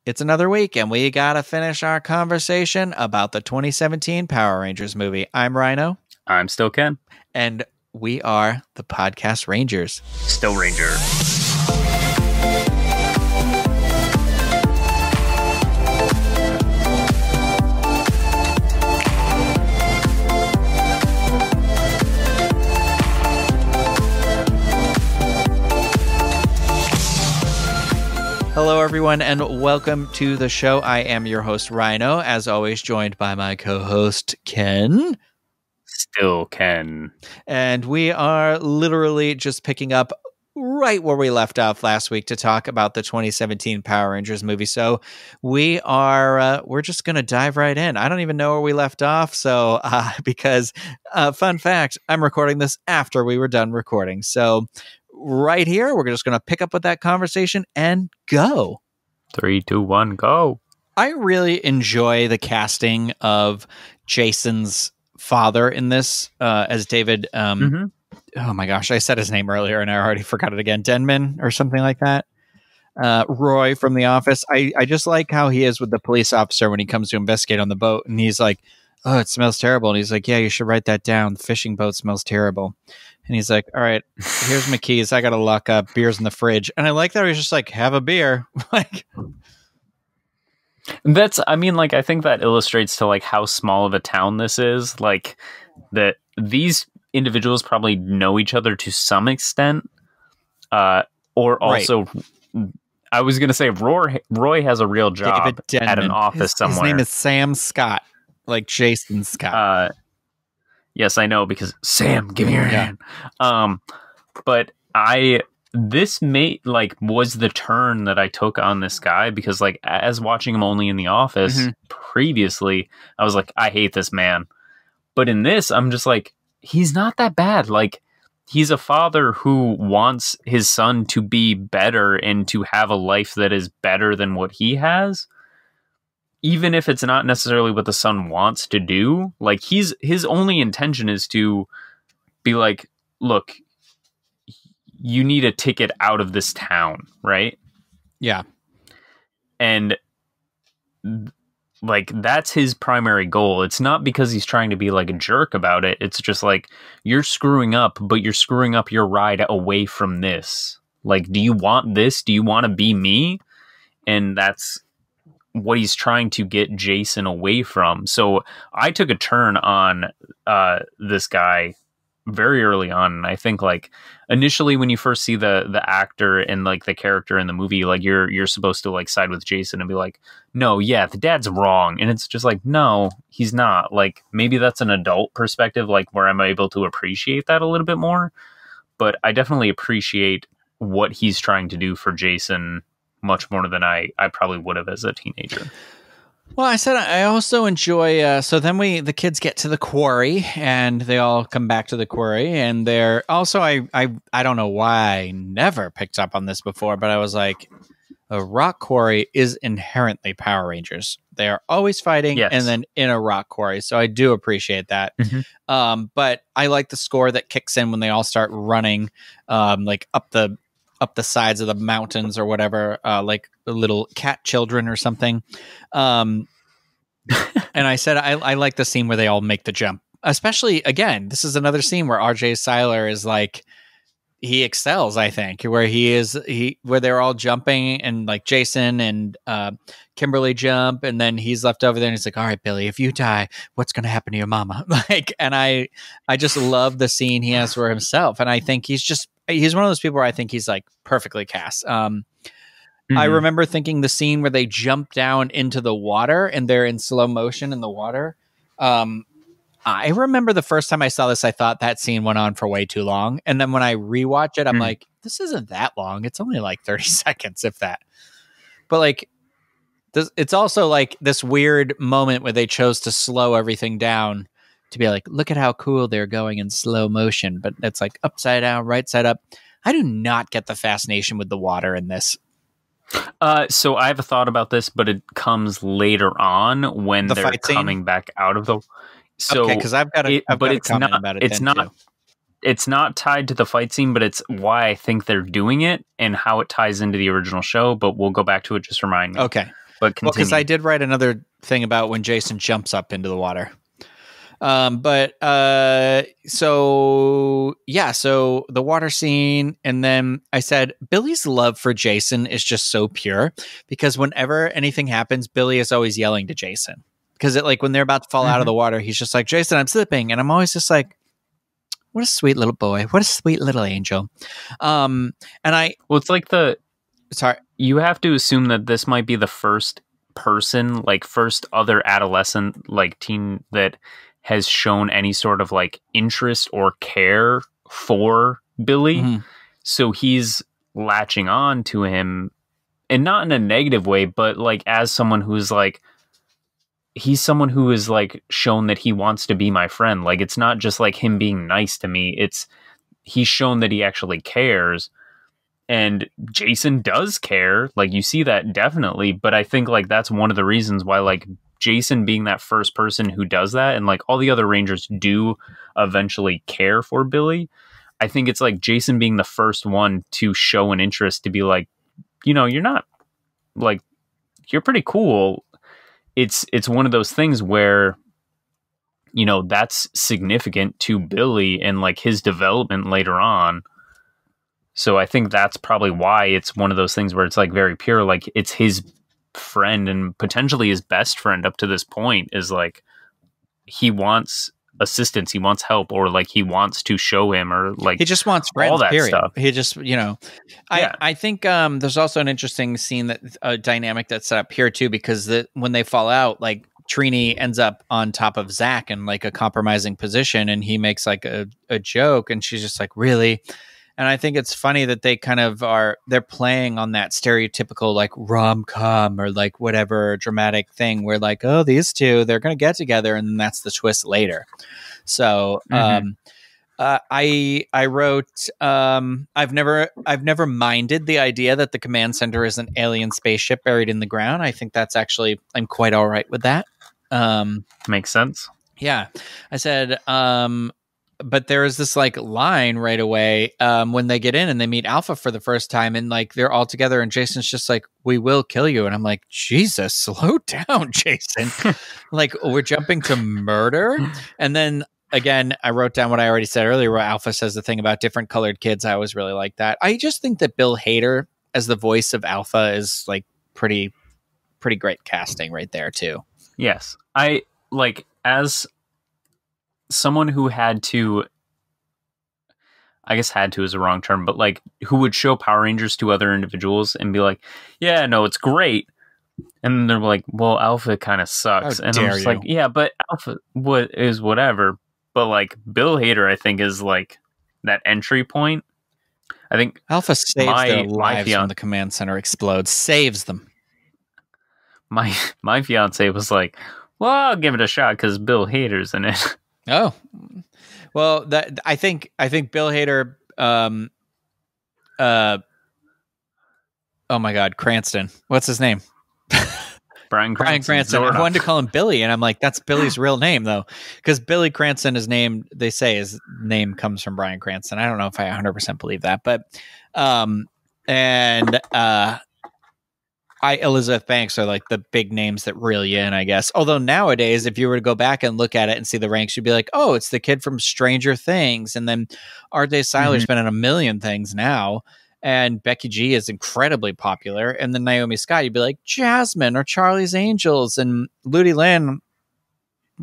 It's another week, and we gotta finish our conversation about the 2017 Power Rangers movie. I'm Rhino. I'm still Ken. And we are the Podcast Rangers. Still Ranger. Hello, everyone, and welcome to the show. I am your host, Rhino, as always, joined by my co-host, Ken. Still Ken. And we are literally just picking up right where we left off last week to talk about the 2017 Power Rangers movie. So we're just going to dive right in. I don't even know where we left off. So because fun fact, I'm recording this after we were done recording. So right here, we're just going to pick up with that conversation and go. 3, 2, 1, go. I really enjoy the casting of Jason's father in this as David. Oh my gosh, I said his name earlier and I already forgot it again. Denman or something like that. Roy from The Office. I just like how he is with the police officer when he comes to investigate on the boat, and he's like, "Oh, it smells terrible." And he's like, "Yeah, you should write that down. The fishing boat smells terrible." And he's like, "All right, here's my keys. I got to lock up. Beer's in the fridge." And I like that he's just like, "Have a beer." Like, I think that illustrates to like how small of a town this is. Like that these individuals probably know each other to some extent. Or also, right. I was going to say Roy has a real job at an office somewhere. His name is Sam Scott, like Jason Scott. Yes, I know, because Sam, give me your hand. But this was the turn that I took on this guy, because like as watching him only in The Office previously, I was like, I hate this man. But in this, I'm just like, he's not that bad. Like, he's a father who wants his son to be better and to have a life that is better than what he has. Even if it's not necessarily what the son wants to do, like his only intention is to be like, look, you need a ticket out of this town, right? Yeah. And like, that's his primary goal. It's not because he's trying to be like a jerk about it. It's just like, you're screwing up, but you're screwing up your ride away from this. Like, do you want this? Do you want to be me? And that's what he's trying to get Jason away from. So I took a turn on this guy very early on. And I think like initially when you first see the actor and like the character in the movie, like you're supposed to like side with Jason and be like, no, yeah, the dad's wrong. And it's just like, no, he's not. Like, maybe that's an adult perspective, like where I'm able to appreciate that a little bit more. But I definitely appreciate what he's trying to do for Jason much more than I probably would have as a teenager. Well, I said I also enjoy. So then the kids get to the quarry, and they all come back to the quarry, and they're also I don't know why I never picked up on this before, but I was like, a rock quarry is inherently Power Rangers. They are always fighting, yes, and then in a rock quarry. So I do appreciate that. But I like the score that kicks in when they all start running, like up the sides of the mountains or whatever, like little cat children or something. And I said, I like the scene where they all make the jump, especially again, this is another scene where RJ Cyler is like, he excels, I think, where where they're all jumping and like Jason and Kimberly jump. And then he's left over there and he's like, all right, Billy, if you die, what's going to happen to your mama? Like, and I just love the scene he has for himself. And I think he's one of those people where I think he's like perfectly cast. I remember thinking the scene where they jump down into the water and they're in slow motion in the water. I remember the first time I saw this, I thought that scene went on for way too long. And then when I rewatch it, I'm like, this isn't that long. It's only like 30 seconds, if that. But like, it's also like this weird moment where they chose to slow everything down to be like, look at how cool they're going in slow motion. But it's like upside down, right side up. I do not get the fascination with the water in this. So I have a thought about this, but it comes later on when they're coming back out of the... So okay, because I've got a comment about it. It's not tied to the fight scene, but it's why I think they're doing it and how it ties into the original show. But we'll go back to it. Just remind me. Okay. But Well, because continue. I did write another thing about when Jason jumps up into the water. So the water scene, and then I said Billy's love for Jason is just so pure, because whenever anything happens, Billy is always yelling to Jason, because like when they're about to fall out of the water, he's just like, Jason, I'm slipping, and I'm always just like, what a sweet little boy, what a sweet little angel. And it's like you have to assume that this might be the first person, like first other adolescent, like teen, that has shown any sort of like interest or care for Billy. Mm-hmm. So he's latching on to him, and not in a negative way, but like as someone who's like, he's someone who is like shown that he wants to be my friend. Like, it's not just like him being nice to me. He's shown that he actually cares. And Jason does care. Like, you see that definitely. But I think like that's one of the reasons why like Jason being that first person who does that, and like all the other Rangers do eventually care for Billy. I think it's like Jason being the first one to show an interest, to be like, you know, you're not like, you're pretty cool. It's one of those things where, you know, that's significant to Billy and like his development later on. So I think that's probably why it's one of those things where it's like very pure. Like, it's his friend and potentially his best friend up to this point, is like, he wants assistance, he wants help, or like he wants to show him, or like he just wants friends, all that period. stuff. He just, you know, I think there's also an interesting scene, that dynamic that's set up here too, because when they fall out, like Trini ends up on top of Zach in like a compromising position, and he makes like a joke, and she's just like, really? And I think it's funny that they kind of they're playing on that stereotypical like rom-com or like whatever dramatic thing where like, oh, these two, they're going to get together, and then that's the twist later. So I wrote, I've never minded the idea that the command center is an alien spaceship buried in the ground. I think that's actually, I'm quite all right with that. Makes sense. Yeah. I said, but there is this like line right away when they get in and they meet Alpha for the first time, and like they're all together, and Jason's just like, we will kill you. And I'm like, Jesus, slow down, Jason. Like, we're jumping to murder. And then again, I wrote down what I already said earlier, where Alpha says the thing about different colored kids. I always really like that. I just think that Bill Hader as the voice of Alpha is like pretty great casting right there too. Yes. I like, as someone who had to, I guess had to is a wrong term, but like who would show Power Rangers to other individuals and be like, yeah, no, it's great. And then they're like, well, Alpha kind of sucks. And I'm just like, yeah, but Alpha is whatever. But like Bill Hader, I think, is like that entry point. I think Alpha saves their lives when the command center explodes. Saves them. My fiance was like, well, I'll give it a shot because Bill Hader's in it. Oh, well, that I think Bill Hader. Oh my God, Cranston. What's his name? Bryan Cranston. I wanted to call him Billy, and I'm like, that's Billy's real name though, because Billy Cranston is named. They say his name comes from Bryan Cranston. I don't know if I 100% believe that, but Elizabeth Banks are like the big names that reel you in, I guess. Although nowadays, if you were to go back and look at it and see the ranks, you'd be like, oh, it's the kid from Stranger Things. And then R.J. Seiler's been in a million things now. And Becky G is incredibly popular. And then Naomi Scott, you'd be like Jasmine or Charlie's Angels. And Ludi Lin, I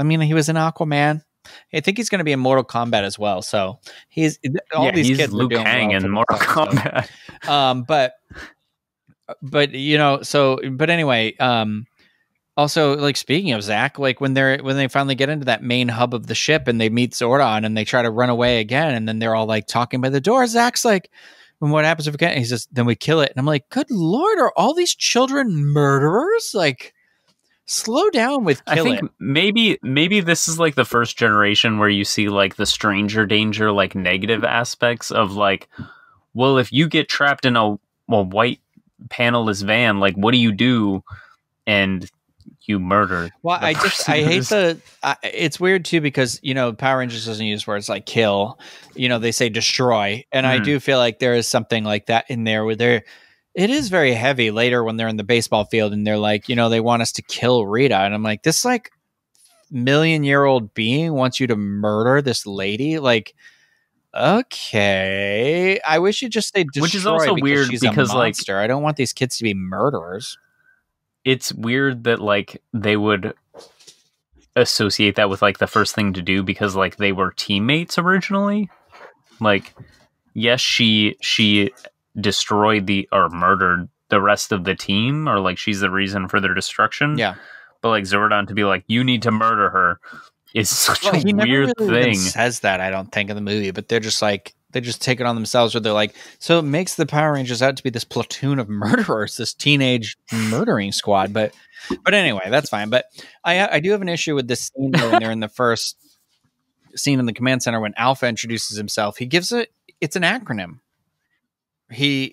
mean, he was in Aquaman. I think he's going to be in Mortal Kombat as well. So these kids Liu Kang in Mortal Kombat. But you know, but anyway, also like speaking of Zach, like when they finally get into that main hub of the ship and they meet Zordon and they try to run away again, and then they're all like talking by the door. Zach's like, "When what happens if we get?" He says, "Then we kill it." And I'm like, "Good Lord, are all these children murderers?" Like, slow down with kill it. I think maybe this is like the first generation where you see like the stranger danger, like negative aspects of like, well, if you get trapped in a white panelless van, like what do you do? And you murder. Well, I hate it's weird too, because you know Power Rangers doesn't use words like kill, you know, they say destroy, and I do feel like there is something like that in there where It is very heavy later when they're in the baseball field and they're like, they want us to kill Rita. And I'm like, this like million-year-old being wants you to murder this lady? Like, okay. I wish you'd just say destroy, which is also weird she's because a monster. I don't want these kids to be murderers. It's weird that like they would associate that with like the first thing to do because like they were teammates originally. Like, yes, she destroyed or murdered the rest of the team, or like she's the reason for their destruction. Yeah. But like Zordon to be like, you need to murder her is such a he weird never really thing. Says that, I don't think, in the movie, but they're just like, they just take it on themselves where they're like, so it makes the Power Rangers out to be this platoon of murderers, this teenage murdering squad. But anyway, that's fine. But I do have an issue with this scene when they're in the first scene in the command center when Alpha introduces himself. He gives it's an acronym.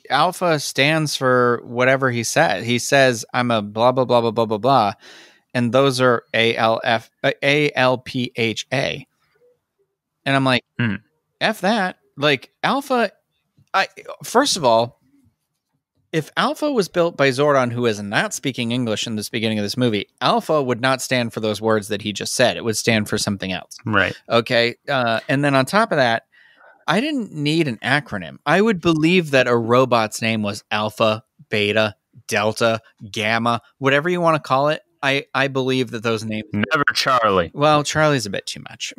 Alpha stands for whatever he said. He says, I'm a blah, blah, blah, blah, blah, blah, blah. And those are ALPHA. And I'm like, F that. Like, Alpha, first of all, if Alpha was built by Zordon, who is not speaking English in this beginning of this movie, Alpha would not stand for those words that he just said. It would stand for something else. Right. Okay. And then on top of that, I didn't need an acronym. I would believe that a robot's name was Alpha, Beta, Delta, Gamma, whatever you want to call it. I believe that those names. Never Charlie. Well, Charlie's a bit too much.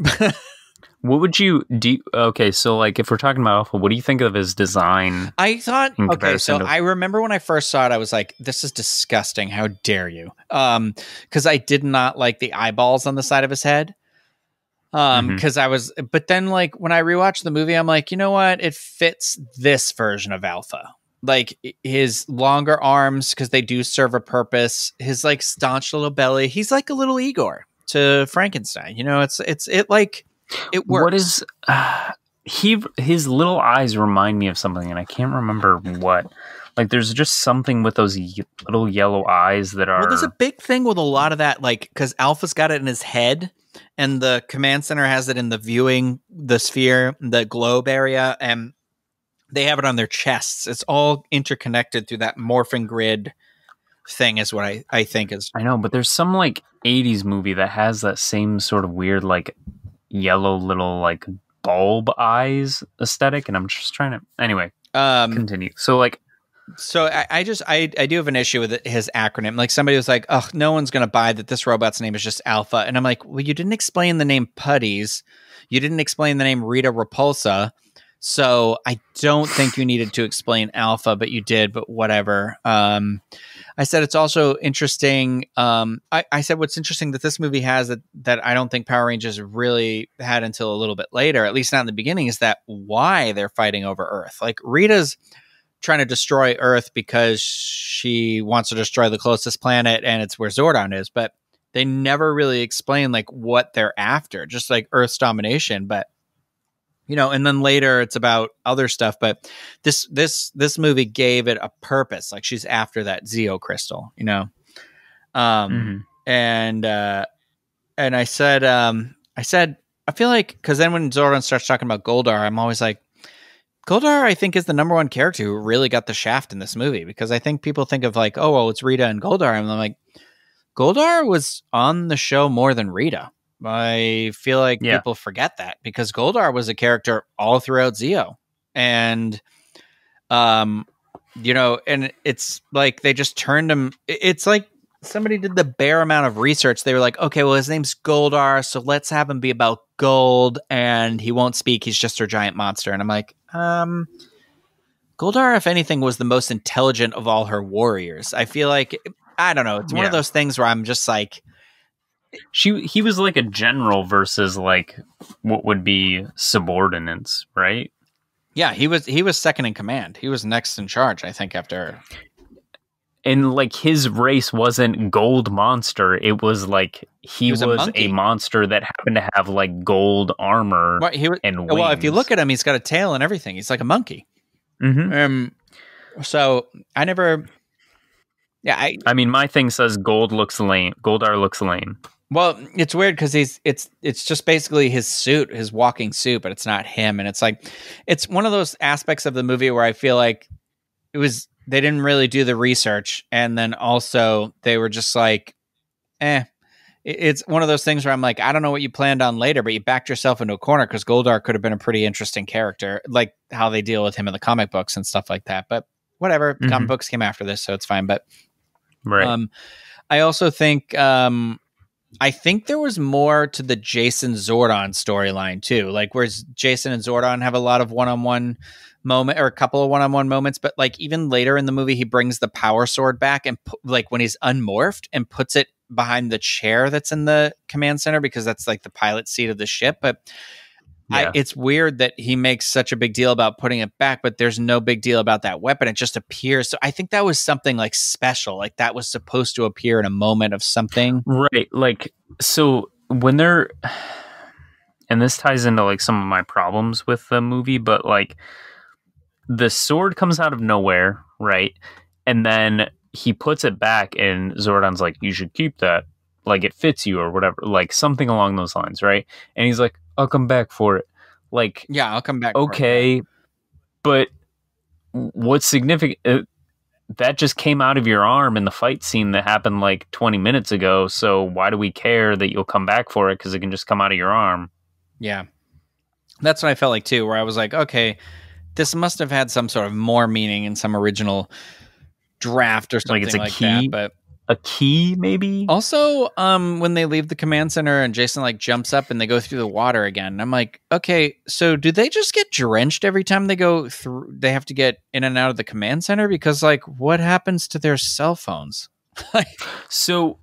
What would you do? Okay, so like if we're talking about Alpha, what do you think of his design? I thought, okay, so I remember when I first saw it, I was like, this is disgusting. How dare you? Because I did not like the eyeballs on the side of his head. Because but then like when I rewatched the movie, I'm like, you know what? It fits this version of Alpha. Like his longer arms, because they do serve a purpose. His like staunch little belly. He's like a little Igor to Frankenstein. It like it works. What is his little eyes remind me of something, and I can't remember what. Like there's just something with those little yellow eyes that are. Well, there's a big thing with a lot of that, like because Alpha's got it in his head. And the command center has it in the sphere, the globe area, and they have it on their chests. It's all interconnected through that morphing grid thing is what I think is. I know, but there's some like 80s movie that has that same sort of weird like yellow little like bulb eyes aesthetic, and I'm just trying to anyway continue. So like So I do have an issue with his acronym. Like somebody was like, oh, no one's going to buy that this robot's name is just Alpha. And I'm like, well, you didn't explain the name Putties. You didn't explain the name Rita Repulsa. So I don't think you needed to explain Alpha, but you did, but whatever. I said, it's also interesting. I said, what's interesting that this movie has that I don't think Power Rangers really had until a little bit later, at least not in the beginning, is that why they're fighting over Earth. Like Rita's trying to destroy Earth because she wants to destroy the closest planet, and it's where Zordon is. But they never really explain like what they're after, just like Earth's domination. But and then later it's about other stuff. But this movie gave it a purpose. Like she's after that Zeo crystal, and I said, I feel like because then when Zordon starts talking about Goldar, I'm always like, Goldar, I think, is the number one character who really got the shaft in this movie, because I think people think of like, oh, well, it's Rita and Goldar. And I'm like, Goldar was on the show more than Rita. I feel like people forget that because Goldar was a character all throughout Zeo. And, and it's like they just turned him. It's like somebody did the bare amount of research. They were like, okay, well, his name's Goldar, so let's have him be about gold, and he won't speak. He's just a giant monster. And I'm like, Goldar, if anything, was the most intelligent of all her warriors. I feel like, I don't know. It's one of those things where I'm just like, he was like a general versus like what would be subordinates, right? Yeah, he was second in command. He was next in charge, I think, after. And like his race wasn't gold monster. It was like he was a monster that happened to have like gold armor and wings. Well, if you look at him, he's got a tail and everything. He's like a monkey. So I never. Yeah, I mean, my thing says Goldar looks lame. Well, it's weird because it's just basically his suit, his walking suit, but it's not him. And it's like, it's one of those aspects of the movie where I feel like they didn't really do the research, and then also they were just like, it's one of those things where I'm like, I don't know what you planned on later, but you backed yourself into a corner because Goldar could have been a pretty interesting character, like how they deal with him in the comic books and stuff like that. But whatever, comic books came after this, so it's fine. But I also think I think there was more to the Jason Zordon storyline too, like whereas Jason and Zordon have a lot of one-on-one moment or a couple of one-on-one moments, but like even later in the movie, he brings the power sword back and like when he's unmorphed and puts it behind the chair that's in the command center because that's like the pilot seat of the ship. But it's weird that he makes such a big deal about putting it back, but there's no big deal about that weapon. It just appears. So I think that was something like special, like that was supposed to appear in a moment of something. Right. Like, so when they're, and this ties into like some of my problems with the movie, but like the sword comes out of nowhere. Right. And then he puts it back and Zordon's like, you should keep that. Like it fits you or whatever, like something along those lines. Right. And he's like, I'll come back for it. Like, yeah, I'll come back. Okay. But what's significant, that just came out of your arm in the fight scene that happened like 20 minutes ago. So why do we care that you'll come back for it? Because it can just come out of your arm. Yeah. That's what I felt like too, where I was like, okay, this must have had some sort of more meaning in some original draft or something like key, that. But a key maybe. Also, when they leave the command center and Jason like jumps up and they go through the water again, I'm like, okay, so do they just get drenched every time they go through? They have to get in and out of the command center because like, what happens to their cell phones? So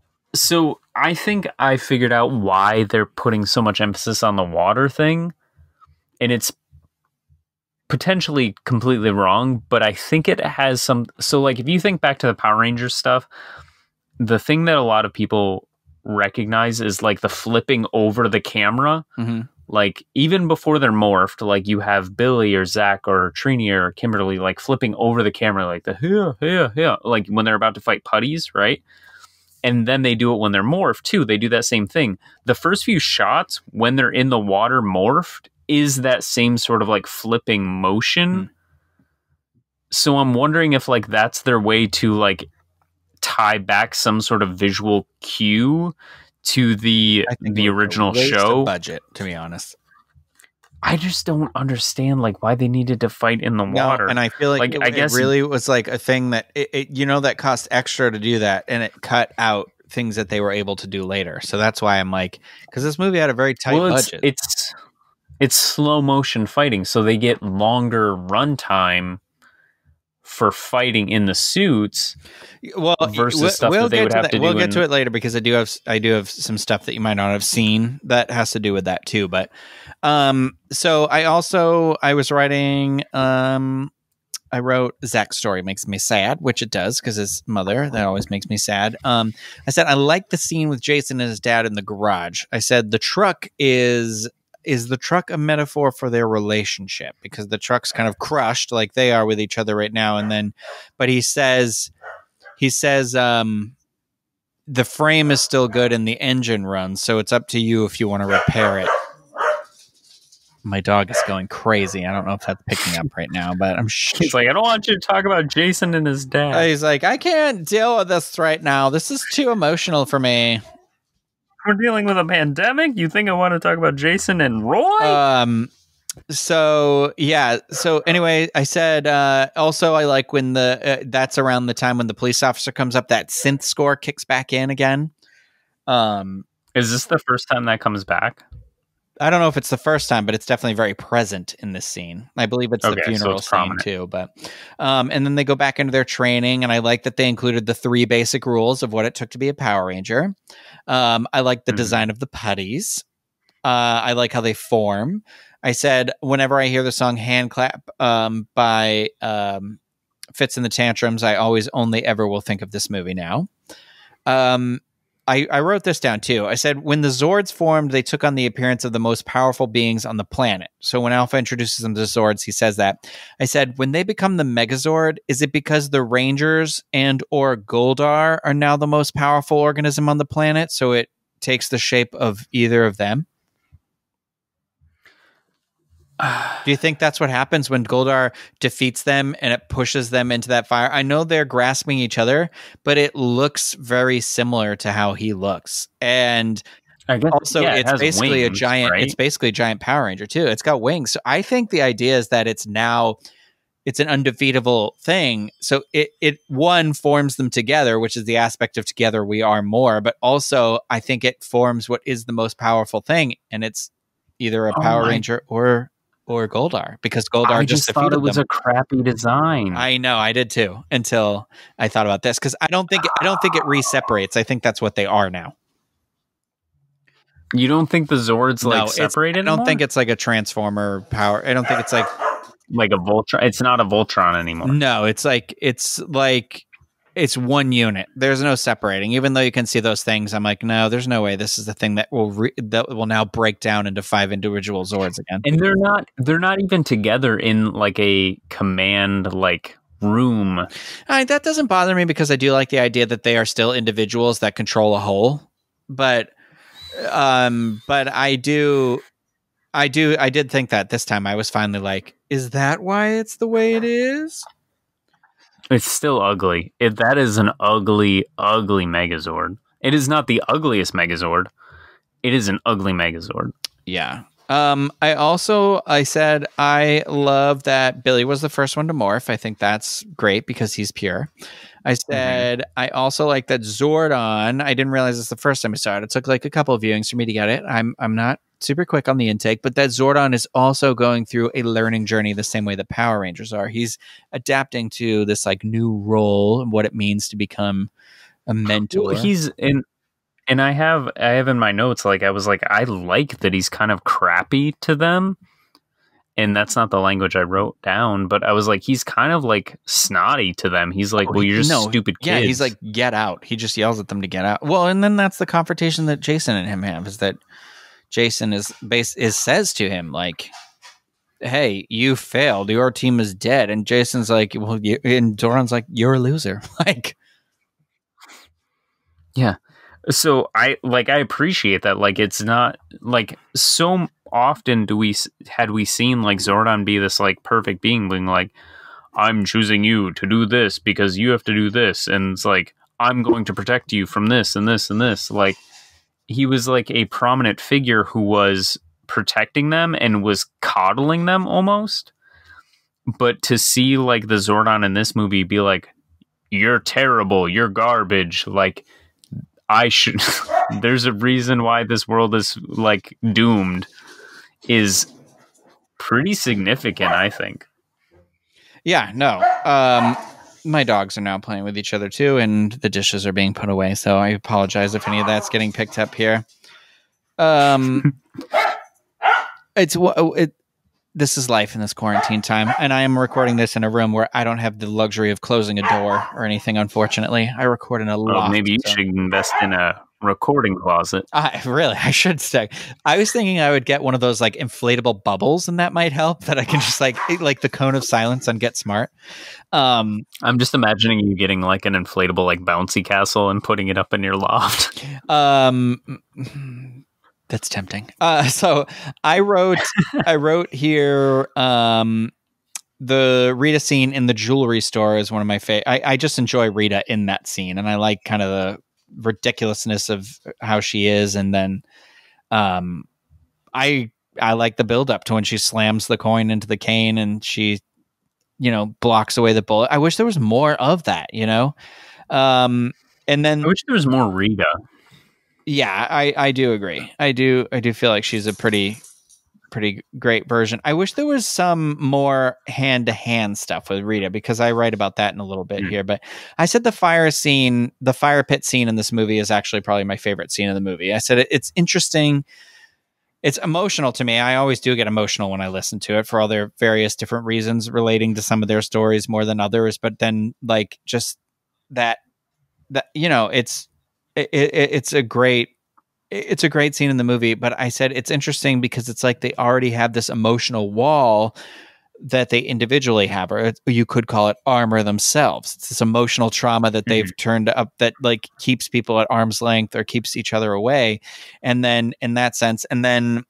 I think I figured out why they're putting so much emphasis on the water thing, and it's potentially completely wrong, but I think it has some. So like, if you think back to the Power Rangers stuff, the thing that a lot of people recognize is like the flipping over the camera. Mm-hmm. Like even before they're morphed, like you have Billy or Zach or Trini or Kimberly like flipping over the camera, like the like when they're about to fight putties, right? And then they do it when they're morphed too. They do that same thing. The first few shots when they're in the water morphed is that same sort of like flipping motion. Mm-hmm. So I'm wondering if like that's their way to like tie back some sort of visual cue to the original show budget, to be honest. I just don't understand like why they needed to fight in the water. And I feel like I guess it really was like a thing that it that cost extra to do that, and it cut out things that they were able to do later. So that's why I'm like, because this movie had a very tight budget. It's slow motion fighting, so they get longer runtime for fighting in the suits, versus stuff that they would have to do. We'll get to it later because I do have some stuff that you might not have seen that has to do with that too. But so I was writing. I wrote Zach's story makes me sad, which it does because his mother, that always makes me sad. I said I like the scene with Jason and his dad in the garage. I said the truck is the truck a metaphor for their relationship? Because the truck's kind of crushed like they are with each other right now. And then, but he says, the frame is still good and the engine runs. So it's up to you if you want to repair it. My dog is going crazy. I don't know if that's picking up right now, but I'm sure. He's like, I don't want you to talk about Jason and his dad. He's like, I can't deal with this right now. This is too emotional for me. We're dealing with a pandemic. You think I want to talk about Jason and Roy? So yeah. So anyway, I said also I like when that's around the time when the police officer comes up, that synth score kicks back in again. Is this the first time that comes back? I don't know if it's the first time, but it's definitely very present in this scene. I believe it's the funeral scene too. But and then they go back into their training, and I like that they included the 3 basic rules of what it took to be a Power Ranger. I like the design of the putties. I like how they form. I said whenever I hear the song "Hand Clap" by Fitz and the Tantrums, I always only ever will think of this movie now. I wrote this down too. I said, when the Zords formed, they took on the appearance of the most powerful beings on the planet. So when Alpha introduces them to Zords, he says that. I said, when they become the Megazord, is it because the Rangers and or Goldar are now the most powerful organism on the planet? So it takes the shape of either of them? Do you think that's what happens when Goldar defeats them and it pushes them into that fire? I know they're grasping each other, but it looks very similar to how he looks. And I guess, also, yeah, it it's has basically wings, a giant. right? It's basically a giant Power Ranger too. It's got wings. So I think the idea is that it's an undefeatable thing. So it one forms them together, which is the aspect of together we are more. But also, I think it forms what is the most powerful thing, and it's either a Power Ranger or Goldar, because Goldar I just thought it was them. a crappy design. I know, I did too, until I thought about this, because I don't think it re-separates. I think that's what they are now. You don't think the Zords like separated? I don't think it's like a Transformer power. I don't think it's like a Voltron. It's not a Voltron anymore. No, it's one unit. There's no separating. Even though you can see those things, I'm like, no, there's no way this is the thing that will now break down into 5 individual Zords again. And they're not even together in like a command like room. That doesn't bother me, because I do like the idea that they are still individuals that control a whole. But I did think that this time I was finally like, is that why it's the way it is? It's still ugly. That is an ugly, ugly Megazord. It is not the ugliest Megazord. It is an ugly Megazord. Yeah. I said I love that Billy was the first one to morph. I think that's great because he's pure. I said I also like that Zordon. I didn't realize this the first time I saw it. It took like a couple of viewings for me to get it. I'm not super quick on the intake, but that Zordon is also going through a learning journey the same way that Power Rangers are. He's adapting to this like new role and what it means to become a mentor. Well, and I have in my notes, like, I was like, I like that he's kind of crappy to them. And that's not the language I wrote down, but I was like, he's kind of like snotty to them. He's like, well, you're just stupid kids. Yeah, he's like, get out. He just yells at them to get out. Well, and then that's the confrontation that Jason and him have, is that Jason says to him, like, hey, you failed. Your team is dead. And Jason's like, well, and Zordon's like, you're a loser. Like, yeah. So I appreciate that. Like, it's not like so often had we seen like Zordon be this like perfect being like, I'm choosing you to do this because you have to do this, and it's like, I'm going to protect you from this and this and this. Like, he was like a prominent figure who was protecting them and was coddling them almost. But to see like the Zordon in this movie be like, you're terrible, you're garbage, like, I should there's a reason why this world is like doomed, is pretty significant, I think. Yeah, no. My dogs are now playing with each other too, and the dishes are being put away, so I apologize if any of that's getting picked up here. This is life in this quarantine time, and I am recording this in a room where I don't have the luxury of closing a door or anything, unfortunately. I record in a loft. Well, maybe you should invest in a recording closet. I should stay. I was thinking I would get one of those like inflatable bubbles, and that might help, that I can just like the cone of silence on Get Smart. I'm just imagining you getting like an inflatable like bouncy castle and putting it up in your loft. That's tempting. So I wrote here, the Rita scene in the jewelry store is one of my favorite. I just enjoy Rita in that scene, and I like kind of the ridiculousness of how she is. And then, I like the build up to when she slams the coin into the cane and she, blocks away the bullet. I wish there was more of that, and then I wish there was more Rita. Yeah, I do agree. I do feel like she's a pretty great version. I wish there was some more hand-to-hand stuff with Rita, because I write about that in a little bit here. But I said the fire pit scene in this movie is actually probably my favorite scene in the movie. I said it's interesting. It's emotional to me. I always do get emotional when I listen to it for all their various different reasons relating to some of their stories more than others. But then, like, just that it's a great scene in the movie. But I said it's interesting because it's like they already have this emotional wall that they individually have, or you could call it armor themselves. It's this emotional trauma that they've turned up that like keeps people at arm's length or keeps each other away. And then in that sense, and then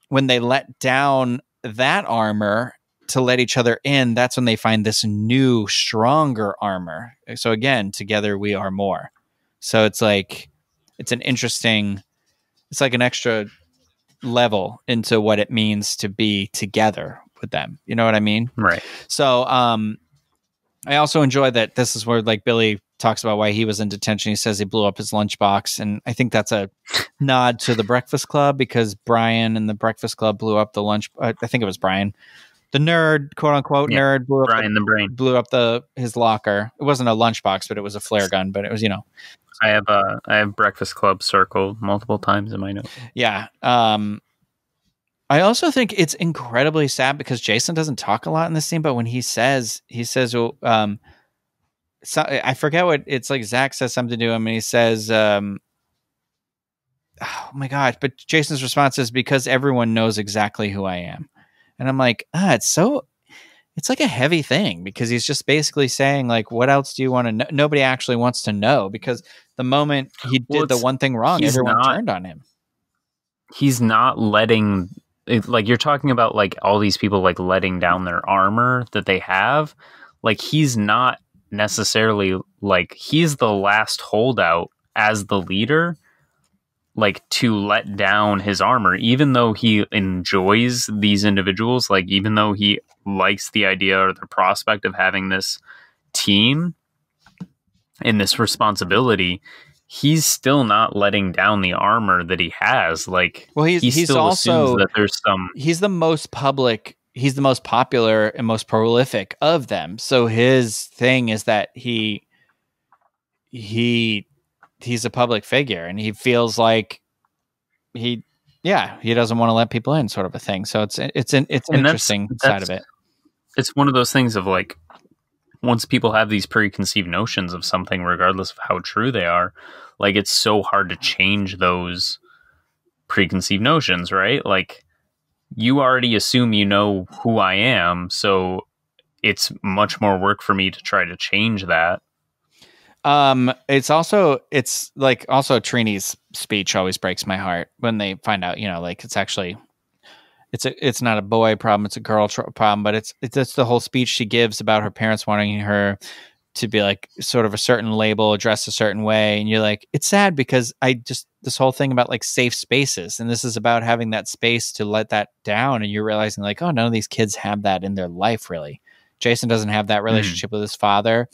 when they let down that armor to let each other in, that's when they find this new, stronger armor. So again, together we are more. So it's like, it's an interesting, it's like an extra level into what it means to be together with them. You know what I mean? Right. So I also enjoy that this is where like Billy talks about why he was in detention. He says he blew up his lunchbox. And I think that's a nod to the Breakfast Club, because Brian and the Breakfast Club blew up the lunch. I think it was Brian, the nerd, quote unquote nerd, blew up Brian the brain, blew up his locker. It wasn't a lunchbox, but it was a flare gun, but it was, I have Breakfast Club circled multiple times in my notes. Yeah. I also think it's incredibly sad because Jason doesn't talk a lot in this scene, but when he says, well, so I forget what it's like. Zach says something to him and he says, oh my God. But Jason's response is, because everyone knows exactly who I am. And I'm like, it's like a heavy thing, because he's just basically saying like, what else do you want to know? Nobody actually wants to know, because the moment he did the one thing wrong, everyone turned on him. He's not letting, like, you're talking about like all these people like letting down their armor that they have. Like, he's not necessarily like, he's the last holdout as the leader, like, to let down his armor, even though he enjoys these individuals, like, even though he likes the idea or the prospect of having this team and this responsibility, he's still not letting down the armor that he has. Like, well, he's still also assumes that there's some. He's the most public. He's the most popular and most prolific of them. So his thing is that he's a public figure, and he feels like he doesn't want to let people in, sort of a thing. So it's an interesting side of it. It's one of those things of like, once people have these preconceived notions of something, regardless of how true they are, like, it's so hard to change those preconceived notions, right? Like, you already assume you know who I am, so it's much more work for me to try to change that. It's also Trini's speech always breaks my heart when they find out, like, it's actually, it's not a boy problem, it's a girl problem, but it's the whole speech she gives about her parents wanting her to be like sort of a certain label, dressed a certain way. And you're like, it's sad, because this whole thing about like safe spaces, and this is about having that space to let that down. And you're realizing like, oh, none of these kids have that in their life, really. Jason doesn't have that relationship with his father.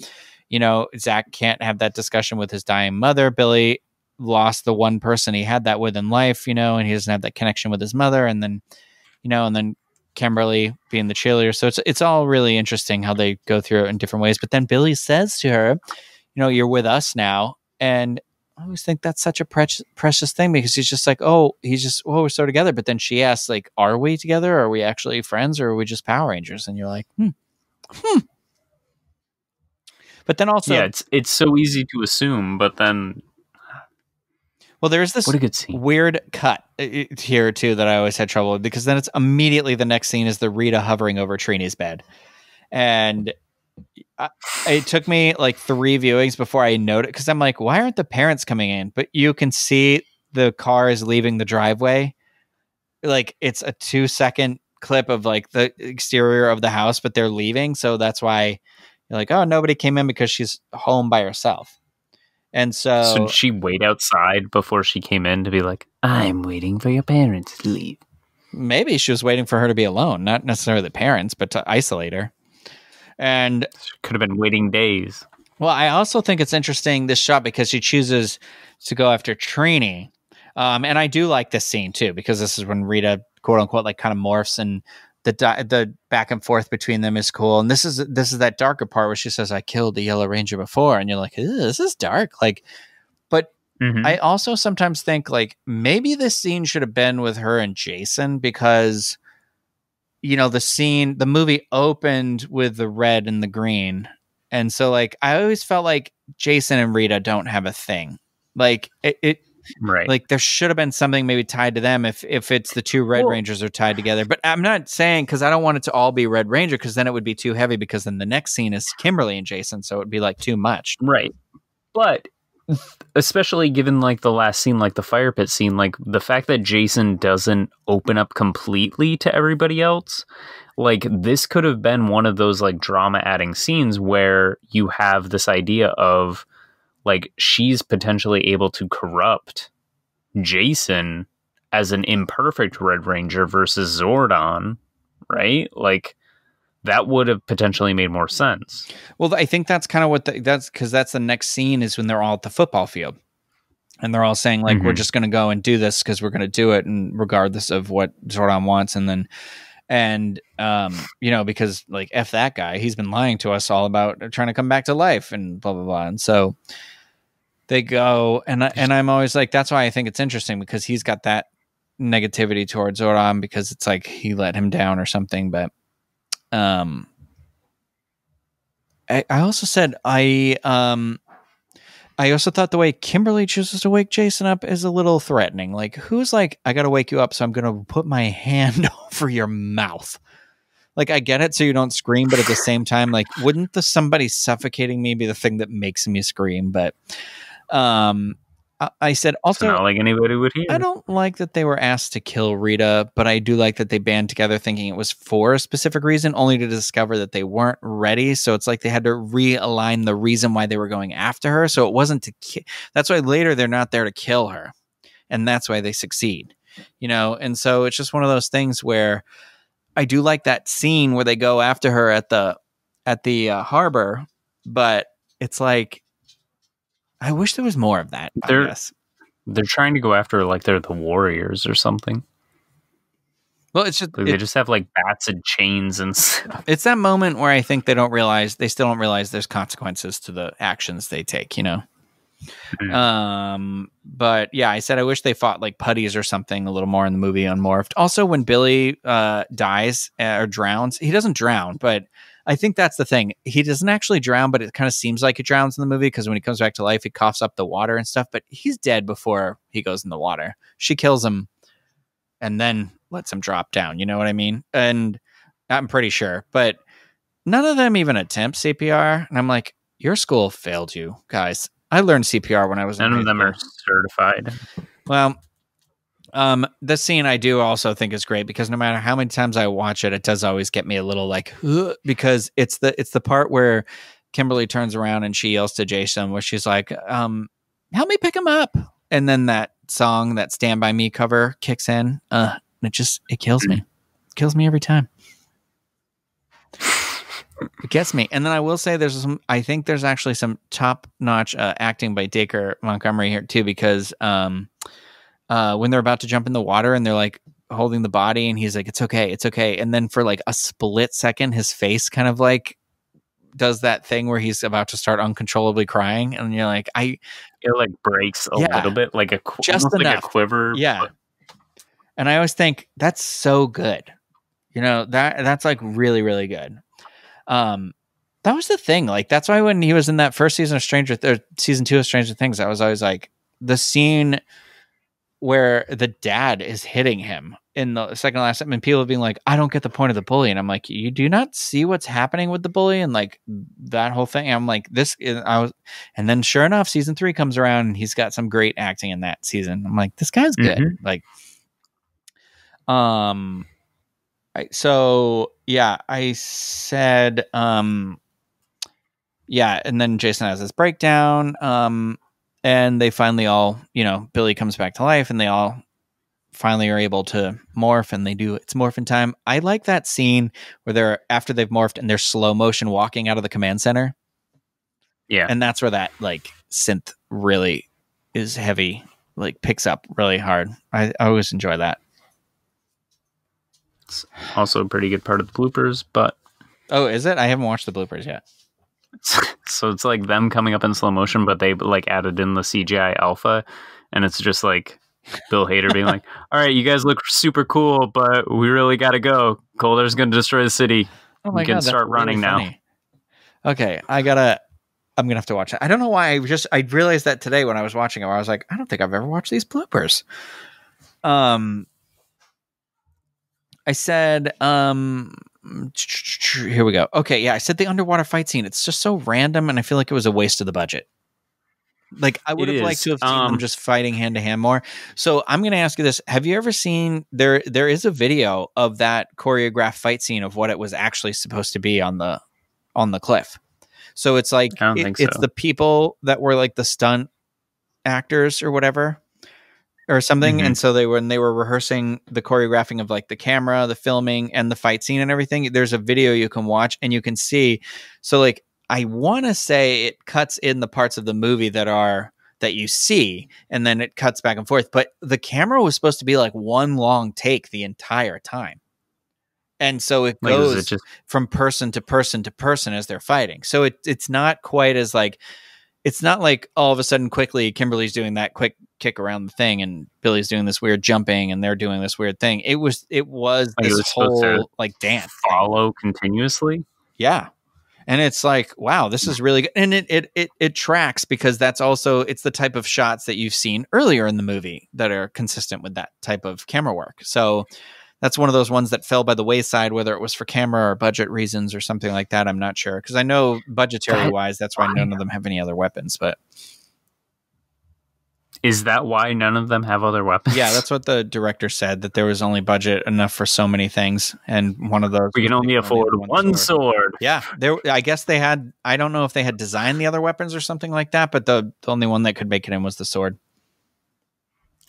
Zach can't have that discussion with his dying mother. Billy lost the one person he had that with in life, and he doesn't have that connection with his mother. And then, and then Kimberly being the cheerleader. So it's all really interesting how they go through it in different ways. But then Billy says to her, you're with us now. And I always think that's such a precious thing, because he's just like, we're so together. But then she asks, like, are we together? Are we actually friends, or are we just Power Rangers? And you're like, But then also, yeah, it's so easy to assume, but then, well, there's this what a good scene. Weird cut here too that I always had trouble with, because then it's immediately the next scene is the Rita hovering over Trini's bed, and it took me like 3 viewings before I noticed, because I'm like, why aren't the parents coming in? But you can see the cars leaving the driveway. Like, it's a 2-second clip of like the exterior of the house, but they're leaving, so that's why you're like, oh, nobody came in, because she's home by herself. And so did she wait outside before she came in to be like, I'm waiting for your parents to leave? Maybe she was waiting for her to be alone, not necessarily the parents, but to isolate her. And she could have been waiting days. Well, I also think it's interesting, this shot, because she chooses to go after Trini. And I do like this scene too, because this is when Rita, quote unquote, like kind of morphs, and the back and forth between them is cool. And this is that darker part where she says, I killed the Yellow Ranger before. And you're like, this is dark. Like, but I also sometimes think like maybe this scene should have been with her and Jason, because, the movie opened with the red and the green. And so like, I always felt like Jason and Rita don't have a thing. Like it right. Like, there should have been something maybe tied to them if it's the 2 Red Rangers are tied together. But I'm not saying, because I don't want it to all be Red Ranger, because then it would be too heavy, because then the next scene is Kimberly and Jason, so it would be like too much. Right. But especially given like the last scene, like the fire pit scene, like the fact that Jason doesn't open up completely to everybody else, like this could have been one of those like drama adding scenes where you have this idea of like she's potentially able to corrupt Jason as an imperfect Red Ranger versus Zordon, right? Like that would have potentially made more sense. Well, I think that's kind of what that's because that's the next scene is when they're all at the football field and they're all saying like, we're just going to go and do this because we're going to do it. And regardless of what Zordon wants. And then, you know, because like, F that guy, he's been lying to us all about trying to come back to life and blah, blah, blah. And so they go and I'm always like, that's why I think it's interesting because he's got that negativity towards Zordon because it's like he let him down or something. But I also said I also thought the way Kimberly chooses to wake Jason up is a little threatening. Like, who's like, I gotta wake you up, so I'm gonna put my hand over your mouth. Like, I get it, so you don't scream, but at the same time, like, wouldn't somebody suffocating me be the thing that makes me scream? But I said also, not like anybody would hear. I don't like that they were asked to kill Rita, but I do like that they band together thinking it was for a specific reason, only to discover that they weren't ready. So it's like they had to realign the reason why they were going after her. So it wasn't to that's why later they're not there to kill her. And that's why they succeed, you know? And so it's just one of those things where I do like that scene where they go after her at the harbor, but it's like, I wish there was more of that. I guess they're trying to go after like they're the Warriors or something. Well, it's just like they just have like bats and chains and stuff. It's that moment where I think they still don't realize there's consequences to the actions they take, you know. Mm. But yeah, I said I wish they fought like putties or something a little more in the movie Unmorphed. Also, when Billy dies or drowns, he doesn't drown, but I think that's the thing. He doesn't actually drown, but it kind of seems like he drowns in the movie because when he comes back to life, he coughs up the water and stuff, but he's dead before he goes in the water. She kills him and then lets him drop down. You know what I mean? And I'm pretty sure, but none of them even attempt CPR. And I'm like, your school failed you guys. I learned CPR when I was none of them are certified. Well, the scene I do also think is great because no matter how many times I watch it, it does always get me a little like, because it's the part where Kimberly turns around and she yells to Jason where she's like, help me pick him up. And then that song, that Stand By Me cover kicks in. And it kills me. It kills me every time. It gets me. And then I will say I think there's actually some top notch acting by Dacre Montgomery here too, because when they're about to jump in the water and they're like holding the body and he's like, it's okay. It's okay. And then for like a split second, his face kind of like does that thing where he's about to start uncontrollably crying. And you're like, it like breaks a little bit, like just enough. Like a quiver. Yeah. And I always think that's so good. You know, that's like really, really good. That was the thing. Like, that's why when he was in that first season of season 2 of Stranger Things, I was always like the scene where the dad is hitting him in the second last time and people being like, I don't get the point of the bully. And I'm like, you do not see what's happening with the bully and like that whole thing. I'm like, and then sure enough, season 3 comes around and he's got some great acting in that season. I'm like, this guy's good. Mm-hmm. Like, so yeah, I said, yeah. And then Jason has this breakdown. And they finally all, Billy comes back to life and they all finally are able to morph and it's morphin' time. I like that scene where after they've morphed and they're slow motion walking out of the command center. Yeah. And that's where that like synth really is heavy, like picks up really hard. I always enjoy that. It's also a pretty good part of the bloopers, but. Oh, is it? I haven't watched the bloopers yet. So it's like them coming up in slow motion, but they like added in the CGI alpha, and it's just like Bill Hader being like, all right, you guys look super cool, but we really got to go. Calder's going to destroy the city. Oh my God, can start running now. Okay. I'm going to have to watch it. I don't know why I realized that today when I was watching it, I was like, I don't think I've ever watched these bloopers. I said, here we go. Okay, yeah, I said the underwater fight scene. It's just so random, and I feel like it was a waste of the budget. Like, I would have liked to have seen them just fighting hand to hand more. So I'm going to ask you this: have you ever seen there is a video of that choreographed fight scene of what it was actually supposed to be on the cliff? So it's like it's the people that were like the stunt actors or whatever or something. And so when they were rehearsing the choreographing of like the camera, the filming, and the fight scene and everything, there's a video you can watch and you can see. So like, I want to say it cuts in the parts of the movie that you see, and then it cuts back and forth. But the camera was supposed to be like one long take the entire time. And so it goes from person to person to person as they're fighting. So it's not quite as like, it's not like all of a sudden quickly Kimberly's doing that quick kick around the thing and Billy's doing this weird jumping and they're doing this weird thing. It was this whole like dance follow continuously. Yeah. And it's like, wow, this is really good. And it tracks because it's the type of shots that you've seen earlier in the movie that are consistent with that type of camera work. So that's one of those ones that fell by the wayside, whether it was for camera or budget reasons or something like that. I'm not sure. Because I know budgetary wise, that's why none of them have any other weapons. But is that why none of them have other weapons? Yeah, that's what the director said, that there was only budget enough for so many things. And one of those, we can only afford one sword. Yeah, I guess they had, I don't know if they had designed the other weapons or something like that, but the only one that could make it in was the sword.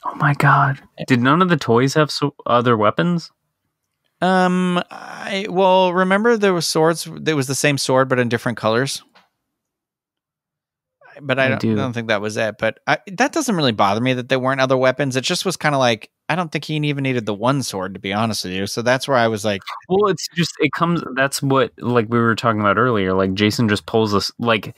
Oh my God. Did none of the toys have other weapons? Well, remember there was swords. There was the same sword, but in different colors. But I don't think that was it. But that doesn't really bother me that there weren't other weapons. It just was kind of like, I don't think he even needed the one sword, to be honest with you. So that's where I was like, well, that's what, like we were talking about earlier. Like Jason just pulls us like,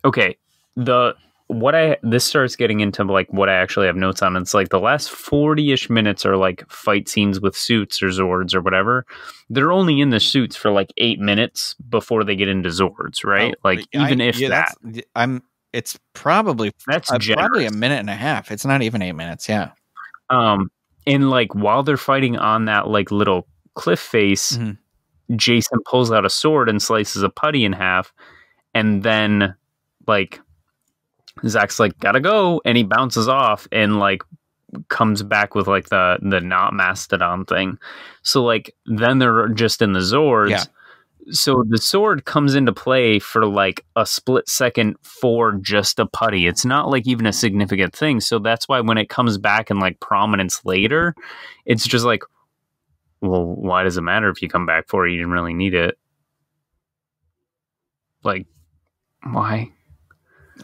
okay, this starts getting into like what I actually have notes on. It's like the last 40-ish minutes are like fight scenes with suits or Zords or whatever. They're only in the suits for like 8 minutes before they get into Zords, right? It's probably probably a minute and a half. It's not even 8 minutes. Yeah. And like while they're fighting on that like little cliff face, Jason pulls out a sword and slices a putty in half, and then like Zach's like, gotta go, and he bounces off and like comes back with like the not mastodon thing. So like then they're just in the Zords. Yeah. So the sword comes into play for like a split second for just a putty. It's not like even a significant thing. So that's why when it comes back in like prominence later, it's just like, well, why does it matter if you come back for it? You didn't really need it. Like, why?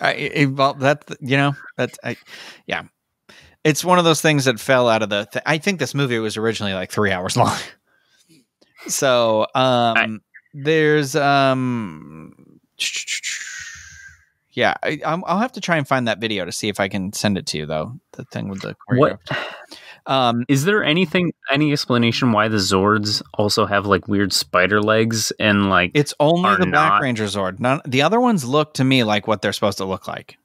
Yeah. It's one of those things that fell out of I think this movie was originally like 3 hours long. So, there's yeah, I'll have to try and find that video to see if I can send it to you, though. The thing with the choreographed. Is there any explanation why the Zords also have like weird spider legs and like it's only the Black Ranger Zord? The other ones look to me like what they're supposed to look like.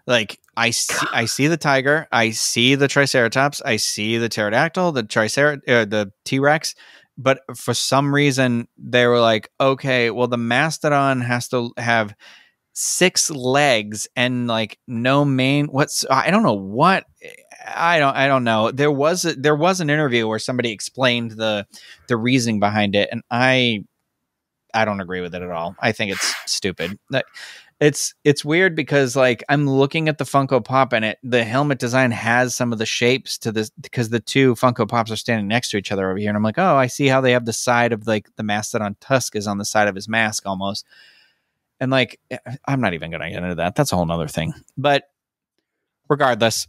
Like I see the tiger, I see the Triceratops, I see the pterodactyl, the T-Rex. But for some reason, they were like, okay, well, the mastodon has to have 6 legs and like no main. I don't know what. I don't know. There was an interview where somebody explained the reasoning behind it, and I don't agree with it at all. I think it's stupid. It's weird because like I'm looking at the Funko Pop and the helmet design has some of the shapes to this because the two Funko Pops are standing next to each other over here. And I'm like, oh, I see how they have the side of like the mastodon tusk is on the side of his mask almost. And like, I'm not even going to get into that. That's a whole nother thing. But regardless,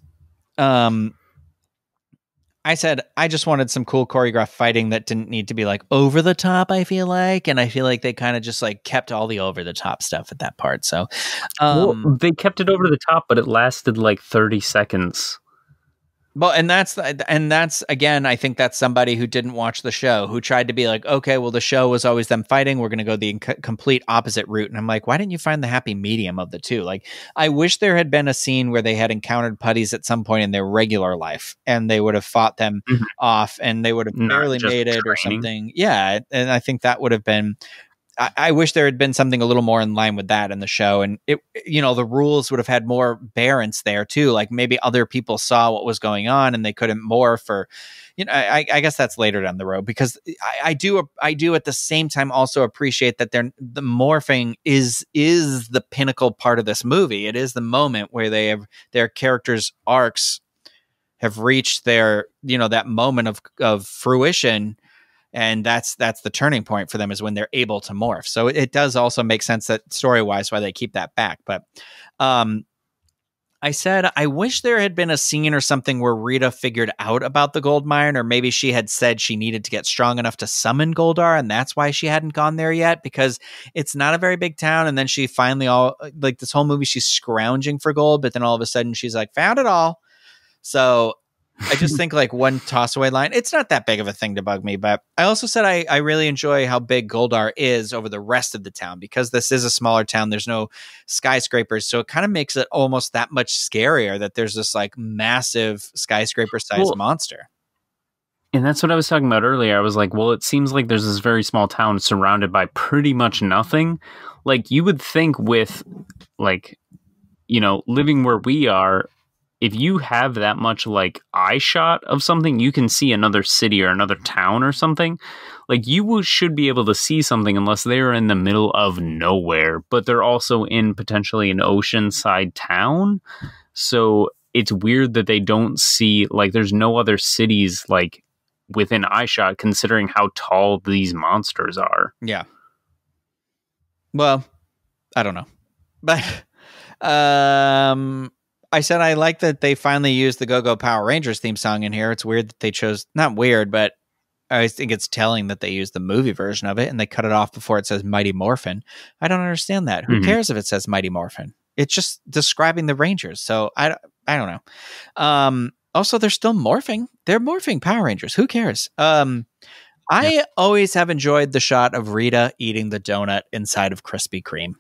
I said I just wanted some cool choreographed fighting that didn't need to be like over the top, I feel like. And I feel like they kind of just like kept all the over the top stuff at that part. So they kept it over the top, but it lasted like 30 seconds. Well, and that's again, I think that's somebody who didn't watch the show, who tried to be like, okay, well, the show was always them fighting. We're going to go the complete opposite route. And I'm like, why didn't you find the happy medium of the two? Like, I wish there had been a scene where they had encountered putties at some point in their regular life and they would have fought them off and they would have barely made it or something. Yeah. And I think that would have been I wish there had been something a little more in line with that in the show, and it, the rules would have had more bearance there too. Like maybe other people saw what was going on and they couldn't morph, or I guess that's later down the road, because I do at the same time also appreciate that the morphing is the pinnacle part of this movie. It is the moment where they have their characters' arcs have reached their that moment of fruition. And that's the turning point for them, is when they're able to morph. So it does also make sense that story-wise why they keep that back. But I said I wish there had been a scene or something where Rita figured out about the gold mine, or maybe she had said she needed to get strong enough to summon Goldar, and that's why she hadn't gone there yet, because it's not a very big town. And then she finally this whole movie she's scrounging for gold, but then all of a sudden she's like, found it all. So I just think like one toss away line, it's not that big of a thing to bug me. But I also said I really enjoy how big Goldar is over the rest of the town, because this is a smaller town. There's no skyscrapers. So it kind of makes it almost that much scarier that there's this like massive skyscraper sized monster. And that's what I was talking about earlier. I was like, well, it seems like there's this very small town surrounded by pretty much nothing. Like you would think with like, living where we are, if you have that much like eye shot of something, you can see another city or another town or something. Like you should be able to see something unless they're in the middle of nowhere, but they're also in potentially an oceanside town. So it's weird that they don't see, like there's no other cities like within eye shot, considering how tall these monsters are. Yeah. Well, I don't know. But I said I like that they finally used the Go-Go Power Rangers theme song in here. It's weird that they chose, not weird, but I think it's telling that they used the movie version of it and they cut it off before it says Mighty Morphin. I don't understand that. Who cares if it says Mighty Morphin? It's just describing the Rangers. So I don't know. Also, they're still morphing. They're morphing Power Rangers. Who cares? I always have enjoyed the shot of Rita eating the donut inside of Krispy Kreme.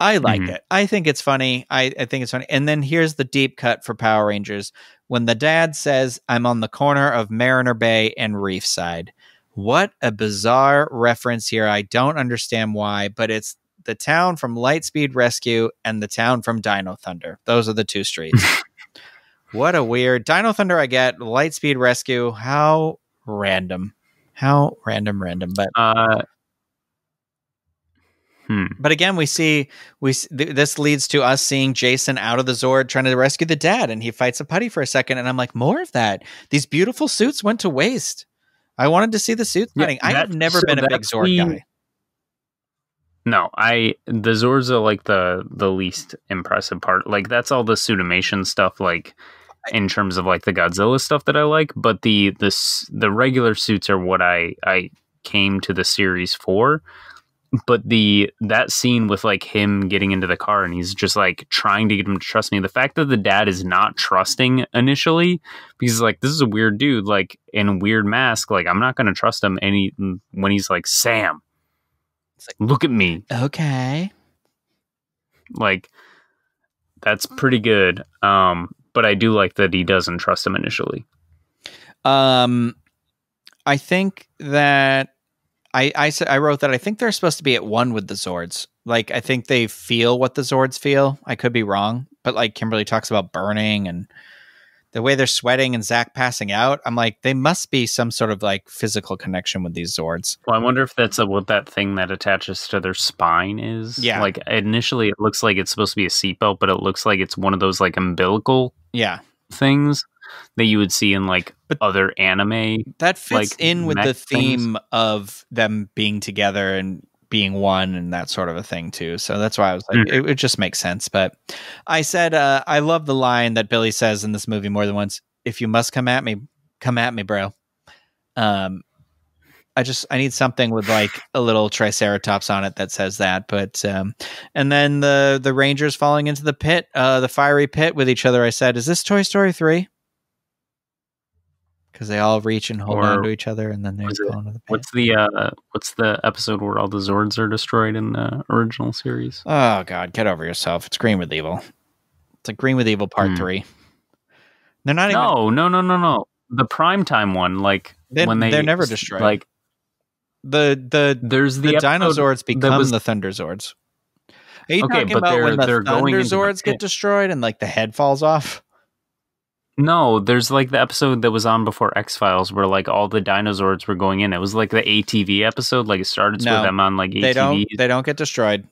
I like it. I think it's funny. I think it's funny. And then here's the deep cut for Power Rangers. When the dad says, I'm on the corner of Mariner Bay and Reefside. What a bizarre reference here. I don't understand why, but it's the town from Lightspeed Rescue and the town from Dino Thunder. Those are the two streets. What a weird Dino Thunder I get. Lightspeed Rescue. How random. But But again, we see this leads to us seeing Jason out of the Zord trying to rescue the dad, and he fights a putty for a second, and I'm like, more of that. These beautiful suits went to waste. I wanted to see the suits fighting. I have never been a big Zord guy. No, the Zords are like the least impressive part. Like that's all the suitimation stuff, like in terms of like the Godzilla stuff that I like. But the regular suits are what I came to the series for. But that scene with like him getting into the car and he's just like trying to get him to trust me. The fact that the dad is not trusting initially, because like, this is a weird dude, like in a weird mask. Like, I'm not going to trust him when he's like, Sam, it's like, look at me. Okay. Like, that's pretty good. But I do like that he doesn't trust him initially. I think that I wrote that I think they're supposed to be at one with the Zords. Like, I think they feel what the Zords feel. I could be wrong, but like Kimberly talks about burning and the way they're sweating and Zach passing out. I'm like, they must be some sort of like physical connection with these Zords. Well, I wonder if that's what that thing that attaches to their spine is. Yeah. Like initially it looks like it's supposed to be a seatbelt, but it looks like it's one of those like umbilical things that you would see in like other anime. That fits like, in with the theme of them being together and being one and that sort of a thing too. So that's why I was like, it just makes sense. But I said, I love the line that Billy says in this movie more than once. If you must come at me, bro. I need something with like a little triceratops on it that says that. But and then the Rangers falling into the pit, the fiery pit with each other. I said, is this Toy Story 3? Because they all reach and hold on to each other, and then they fall into the pit. What's the episode where all the Zords are destroyed in the original series? Oh God, get over yourself! It's Green with Evil. It's like Green with Evil Part 3. They're not even. No. The primetime one, like when they're never destroyed. Like, There's the episode Dinozords that become was the Thunderzords. Are you okay, talking but about when the they're going into the Thunderzords get pit. destroyed and like the head falls off? No, there's like the episode that was on before X-Files where like all the dinosaurs were going in. It was like the ATV episode. Like it started with them on like ATVs. They don't get destroyed.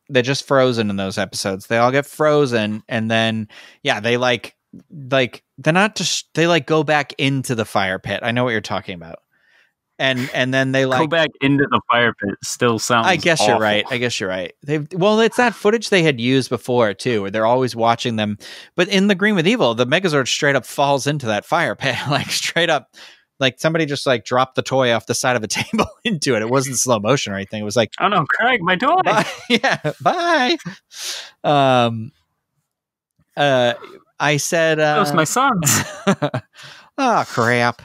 They're just frozen in those episodes. They all get frozen, and then they like they're not just they like go back into the fire pit. I know what you're talking about. And then they like go back into the fire pit. Still sounds. I guess awful. you're right. It's that footage they had used before too, where they're always watching them. But in the Green with Evil, the Megazord straight up falls into that fire pit, like straight up. Like somebody just like dropped the toy off the side of a table into it. It wasn't slow motion or anything. It was like, oh no, Craig, my toy. Bye. Yeah, bye. I said, "Those my sons." Oh crap.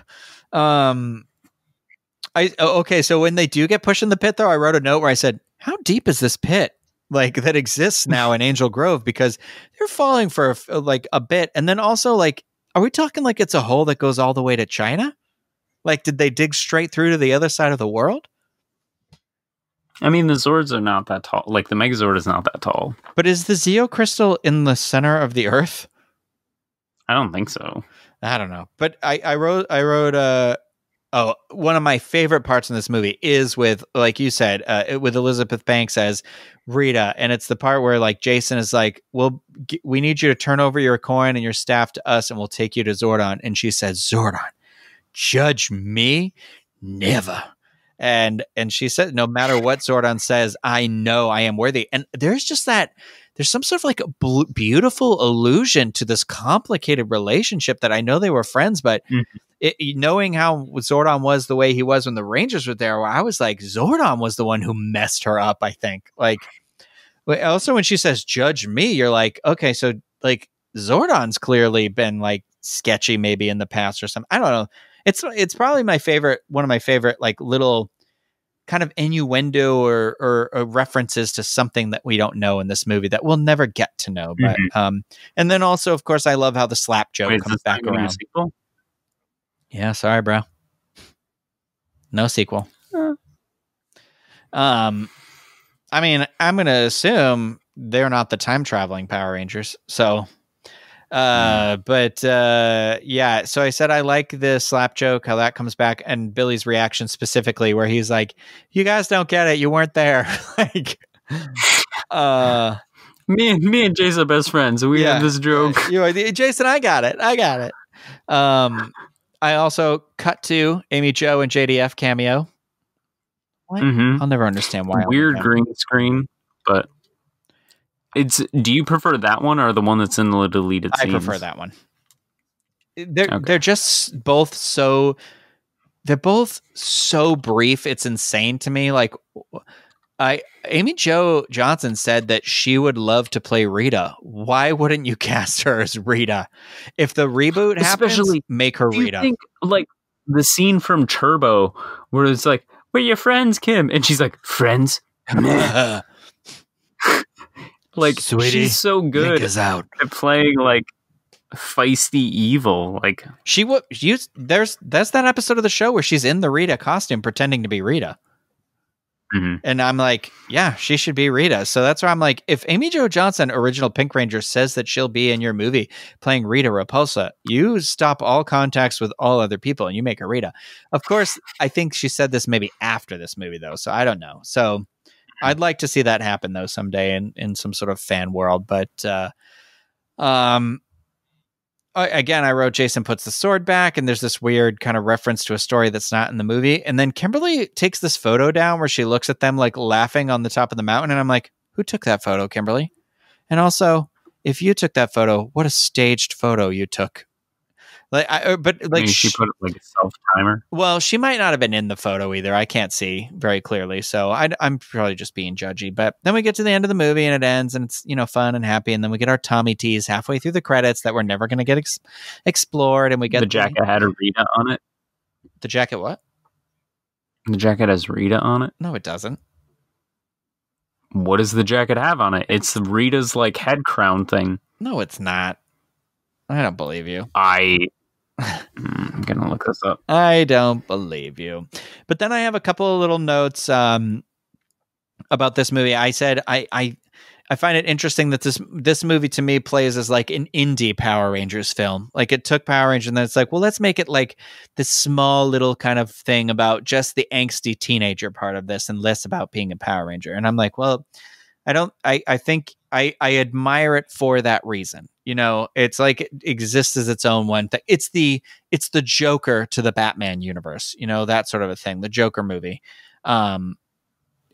Okay. So when they do get pushed in the pit, though, I wrote a note where I said, "How deep is this pit?" Like that exists now in Angel Grove, because they're falling for like a bit, and then also like, are we talking like it's a hole that goes all the way to China? Like, did they dig straight through to the other side of the world? I mean, the Zords are not that tall. Like, the Megazord is not that tall. But is the Zeo Crystal in the center of the Earth? I don't think so. I don't know. But I wrote, one of my favorite parts in this movie is with, like you said, with Elizabeth Banks as Rita. And it's the part where, like, Jason is like, well, we need you to turn over your coin and your staff to us, and we'll take you to Zordon. And she says, Zordon. Judge me? Never. And she said, no matter what Zordon says, I know I am worthy. And there's just that, there's some sort of like a beautiful allusion to this complicated relationship that I know they were friends, but knowing how Zordon was the way he was when the Rangers were there, I was like, Zordon was the one who messed her up, I think. Like, also when she says, judge me, you're like, okay, so like Zordon's clearly been like sketchy maybe in the past or something. I don't know. It's probably one of my favorite like little kind of innuendo or references to something that we don't know in this movie that we'll never get to know. But and then also, of course, I love how the slap joke comes back around. Yeah, sorry, bro. No sequel. I mean, I'm gonna assume they're not the time traveling Power Rangers, so. So I said I like the slap joke, how that comes back, and Billy's reaction specifically, where he's like, "You guys don't get it. You weren't there." Like, me and Jason are best friends. We have this joke. Jason, I got it. I also cut to Amy Jo and JDF cameo. What? I'll never understand why. Weird green screen, but. Do you prefer that one or the one that's in the deleted scenes? I prefer that one. They're just both so brief. It's insane to me. Like Amy Jo Johnson said that she would love to play Rita. Why wouldn't you cast her as Rita? If the reboot happens, make her Rita. Think, like the scene from Turbo where it's like, "We're your friends, Kim," and she's like, "Friends." Like, sweetie, she's so good at playing like feisty evil. Like that's that episode of the show where she's in the Rita costume pretending to be Rita. And I'm like, yeah, she should be Rita. So that's why I'm like, if Amy Jo Johnson, original Pink Ranger, says that she'll be in your movie playing Rita Repulsa, you stop all contacts with all other people and you make her Rita. Of course, I think she said this maybe after this movie though, so I don't know. So I'd like to see that happen though someday in some sort of fan world. But again, I wrote Jason puts the sword back, and there's this weird kind of reference to a story that's not in the movie. And then Kimberly takes this photo down where she looks at them like laughing on the top of the mountain, and I'm like, who took that photo, Kimberly? And also, if you took that photo, what a staged photo you took. Like, she put it like a self timer. Well, she might not have been in the photo either. I can't see very clearly, so I'm probably just being judgy. But then we get to the end of the movie and it ends, and it's fun and happy. And then we get our Tommy tease halfway through the credits that we're never going to get explored. And we get the jacket had a Rita on it. The jacket what? The jacket has Rita on it. No, it doesn't. What does the jacket have on it? It's Rita's like head crown thing. No, it's not. I don't believe you. gonna look this up. I don't believe you. But then I have a couple of little notes about this movie. I said I find it interesting that this movie to me plays as like an indie Power Rangers film. Like it took Power Rangers and then it's like, well, let's make it like this small little kind of thing about just the angsty teenager part of this and less about being a Power Ranger. And I'm like, well, I think I admire it for that reason. You know, it's like it exists as its own one thing. It's the Joker to the Batman universe, you know, that sort of a thing, the Joker movie.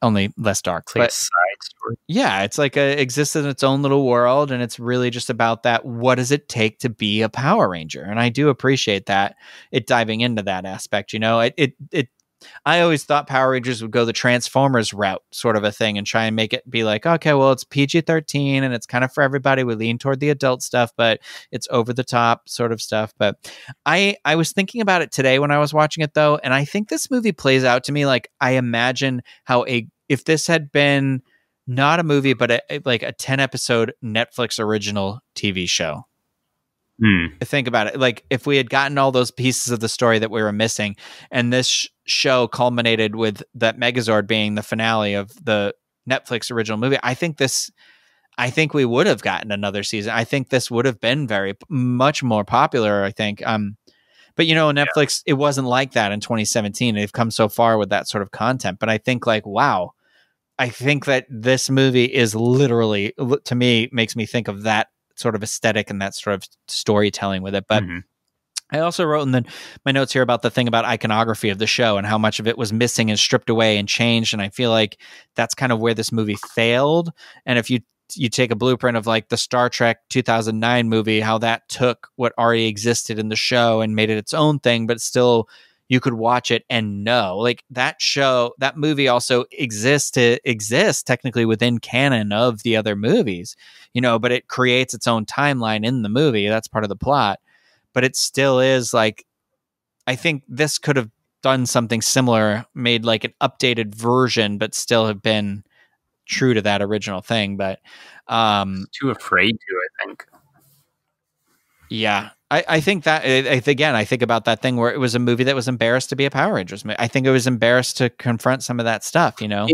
Only less dark. It's like a side story. Yeah, it's like it exists in its own little world, and it's really just about that. What does it take to be a Power Ranger? And I do appreciate that it diving into that aspect. You know, I always thought Power Rangers would go the Transformers route, sort of a thing, and try and make it be like, okay, well, it's PG-13 and it's kind of for everybody. We lean toward the adult stuff, but it's over the top sort of stuff. But I was thinking about it today when I was watching it, though, and I think this movie plays out to me like I imagine how if this had been not a movie, but like a 10-episode Netflix original TV show. Think about it. Like if we had gotten all those pieces of the story that we were missing, and this show culminated with that Megazord being the finale of the Netflix original movie, I think we would have gotten another season. I think this would have been much more popular, I think. But you know, Netflix, It wasn't like that in 2017. They've come so far with that sort of content. But I think like, wow, I think that this movie is literally, to me, makes me think of that sort of aesthetic and that sort of storytelling with it. But I also wrote in my notes here about the thing about iconography of the show and how much of it was missing and stripped away and changed. And I feel like that's kind of where this movie failed. And if you take a blueprint of like the Star Trek 2009 movie, how that took what already existed in the show and made it its own thing, but still you could watch it and know like that movie also exists technically within canon of the other movies, you know, but it creates its own timeline in the movie. That's part of the plot, but it still is like, I think this could have done something similar, made like an updated version, but still have been true to that original thing. But too afraid to, I think. Yeah. I think that, again, I think about that thing where it was a movie that was embarrassed to be a Power Rangers movie. I think it was embarrassed to confront some of that stuff, you know?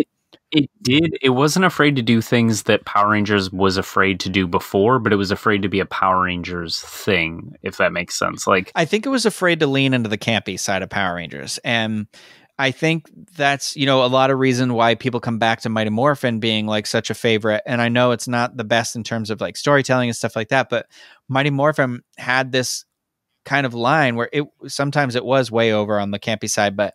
It did. It wasn't afraid to do things that Power Rangers was afraid to do before, but it was afraid to be a Power Rangers thing, if that makes sense. Like, I think it was afraid to lean into the campy side of Power Rangers. And I think that's, you know, a lot of reason why people come back to Mighty Morphin being like such a favorite. And I know it's not the best in terms of like storytelling and stuff like that, but Mighty Morphin had this kind of line where sometimes it was way over on the campy side, but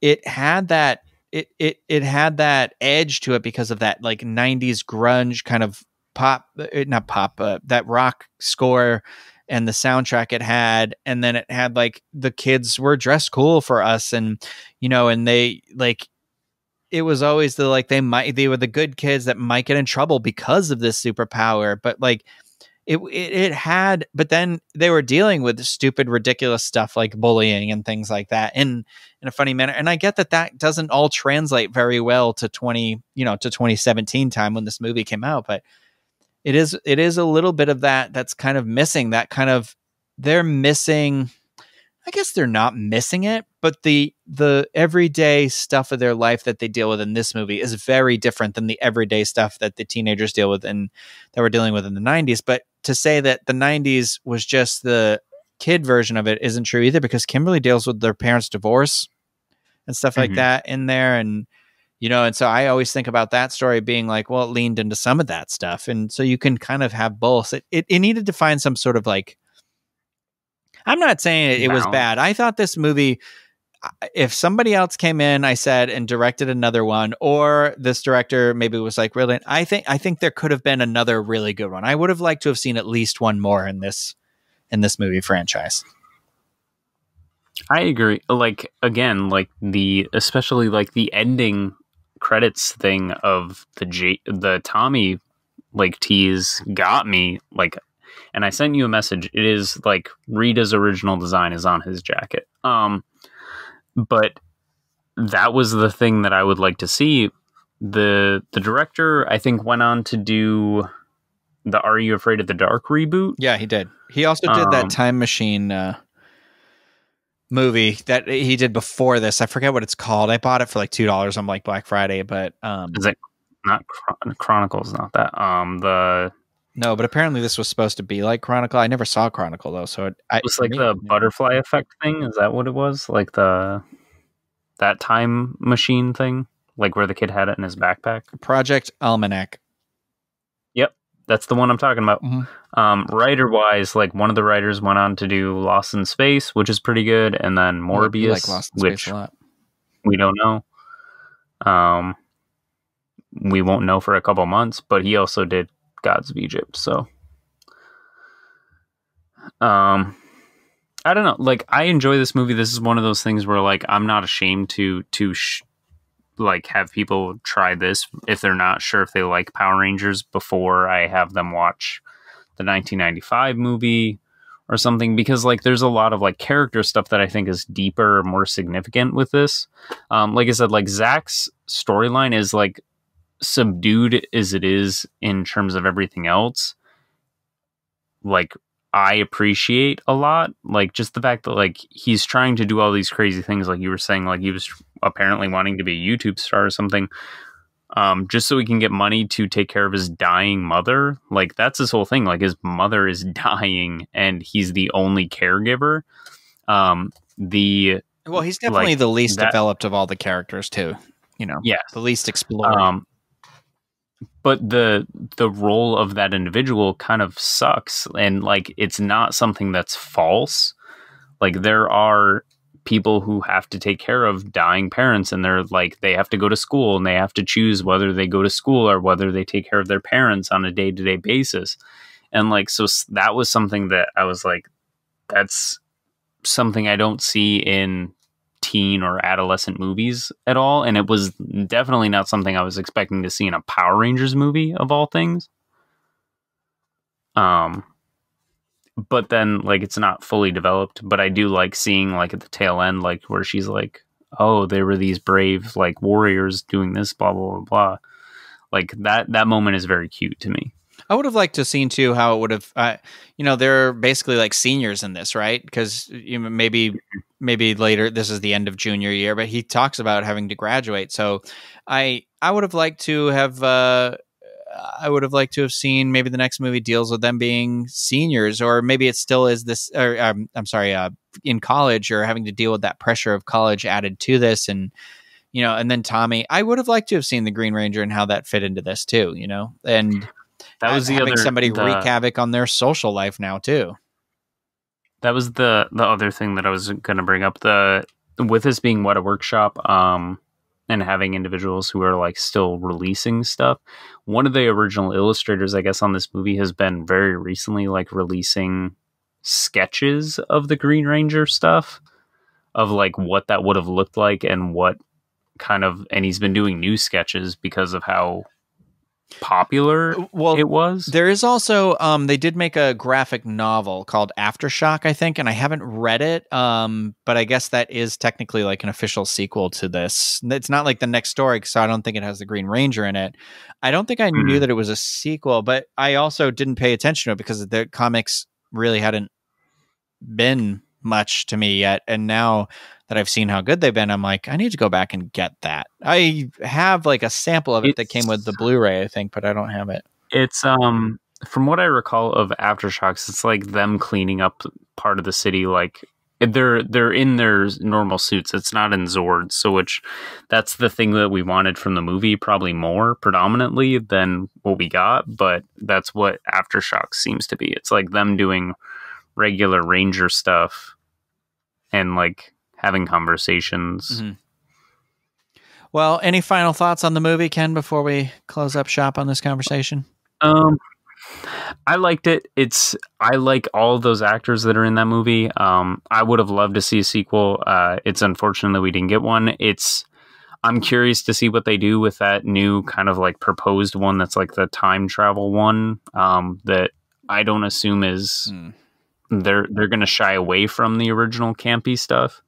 it had that, it had that edge to it because of that like 90s grunge kind of that rock score and the soundtrack it had. And then it had like the kids were dressed cool for us. And, you know, and they like, it was always they were the good kids that might get in trouble because of this superpower. But like it had, but then they were dealing with stupid, ridiculous stuff like bullying and things like that in a funny manner. And I get that doesn't all translate very well to 2017 time when this movie came out, but it is a little bit of that's kind of missing, that kind of, they're missing, I guess they're not missing it, but the everyday stuff of their life that they deal with in this movie is very different than the everyday stuff that the teenagers deal with and that we're dealing with in the 90s. But to say that the 90s was just the kid version of it isn't true either, because Kimberly deals with their parents' divorce and stuff like that in there. And, you know, and so I always think about that story being like, well, it leaned into some of that stuff. And so you can kind of have both. It needed to find some sort of like, I'm not saying it was bad. I thought this movie, if somebody else came in, I said, and directed another one, or this director maybe was like, really, I think there could have been another really good one. I would have liked to have seen at least one more in this movie franchise. I agree. Like, again, like especially like the ending credits thing of the Tommy like tease got me like. And I sent you a message. It is like Rita's original design is on his jacket. But that was the thing that I would like to see. The director, I think, went on to do the Are You Afraid of the Dark reboot. Yeah, he did. He also did that Time Machine movie that he did before this. I forget what it's called. I bought it for like $2 on like Black Friday, but is it not Chronicles? Not that. No, but apparently this was supposed to be like Chronicle. I never saw Chronicle though, so it was like the butterfly effect thing. Is that what it was? Like that time machine thing, like where the kid had it in his backpack. Project Almanac. Yep, that's the one I'm talking about. Mm-hmm. Writer wise, like one of the writers went on to do Lost in Space, which is pretty good, and then Morbius, which a lot. We don't know. We won't know for a couple months, but he also did Gods of Egypt. So, I don't know. Like, I enjoy this movie. This is one of those things where, like, I'm not ashamed to like have people try this if they're not sure if they like Power Rangers before I have them watch the 1995 movie or something, because like there's a lot of like character stuff that I think is deeper, more significant with this. Like I said, like Zach's storyline is like subdued as it is in terms of everything else. Like I appreciate a lot, like just the fact that like he's trying to do all these crazy things, like you were saying, like he was apparently wanting to be a YouTube star or something, just so he can get money to take care of his dying mother. Like that's his whole thing. Like his mother is dying and he's the only caregiver. Well, he's definitely like, the least developed of all the characters too, you know. Yeah, the least explored. But the role of that individual kind of sucks, and like it's not something that's false. Like there are people who have to take care of dying parents, and they're like they have to go to school and they have to choose whether they go to school or whether they take care of their parents on a day-to-day basis. And like so that was something that I was like, that's something I don't see in teen or adolescent movies at all, and it was definitely not something I was expecting to see in a Power Rangers movie of all things. But then like it's not fully developed, but I do like seeing like at the tail end, like where she's like, oh, there were these brave like warriors doing this, blah blah blah blah. Like that moment is very cute to me. I would have liked to have seen too how it would have, they're basically like seniors in this, right? Because maybe later, this is the end of junior year, but he talks about having to graduate. So I would have liked to have, seen maybe the next movie deals with them being seniors, or maybe it still is this, or in college, or having to deal with that pressure of college added to this. And, and then Tommy, I would have liked to have seen the Green Ranger and how that fit into this too, and that was having somebody wreak havoc on their social life now too. That was the other thing that I was going to bring up. With this being what a workshop, and having individuals who are like still releasing stuff. One of the original illustrators, I guess, on this movie has been very recently like releasing sketches of the Green Ranger stuff, of like what that would have looked like and what kind of, and he's been doing new sketches because of how popular it was. There is also they did make a graphic novel called Aftershock, I think, and I haven't read it, but I guess that is technically like an official sequel to this. It's not like the next story, so I don't think it has the Green Ranger in it. I don't think I knew that it was a sequel, but I also didn't pay attention to it because the comics really hadn't been much to me yet, and now that I've seen how good they've been, I'm like, I need to go back and get that. I have like a sample of it that came with the Blu-ray, I think, but I don't have it. It's from what I recall of Aftershocks, it's like them cleaning up part of the city. Like they're in their normal suits. It's not in Zords, so that's the thing that we wanted from the movie, probably more predominantly than what we got. But that's what Aftershocks seems to be. It's like them doing regular Ranger stuff and like having conversations. Mm-hmm. Well, any final thoughts on the movie, Ken, before we close up shop on this conversation? I liked it. I like all of those actors that are in that movie. I would have loved to see a sequel. It's unfortunate that we didn't get one. I'm curious to see what they do with that new kind of like proposed one that's like the time travel one, that I don't assume is they're going to shy away from the original campy stuff.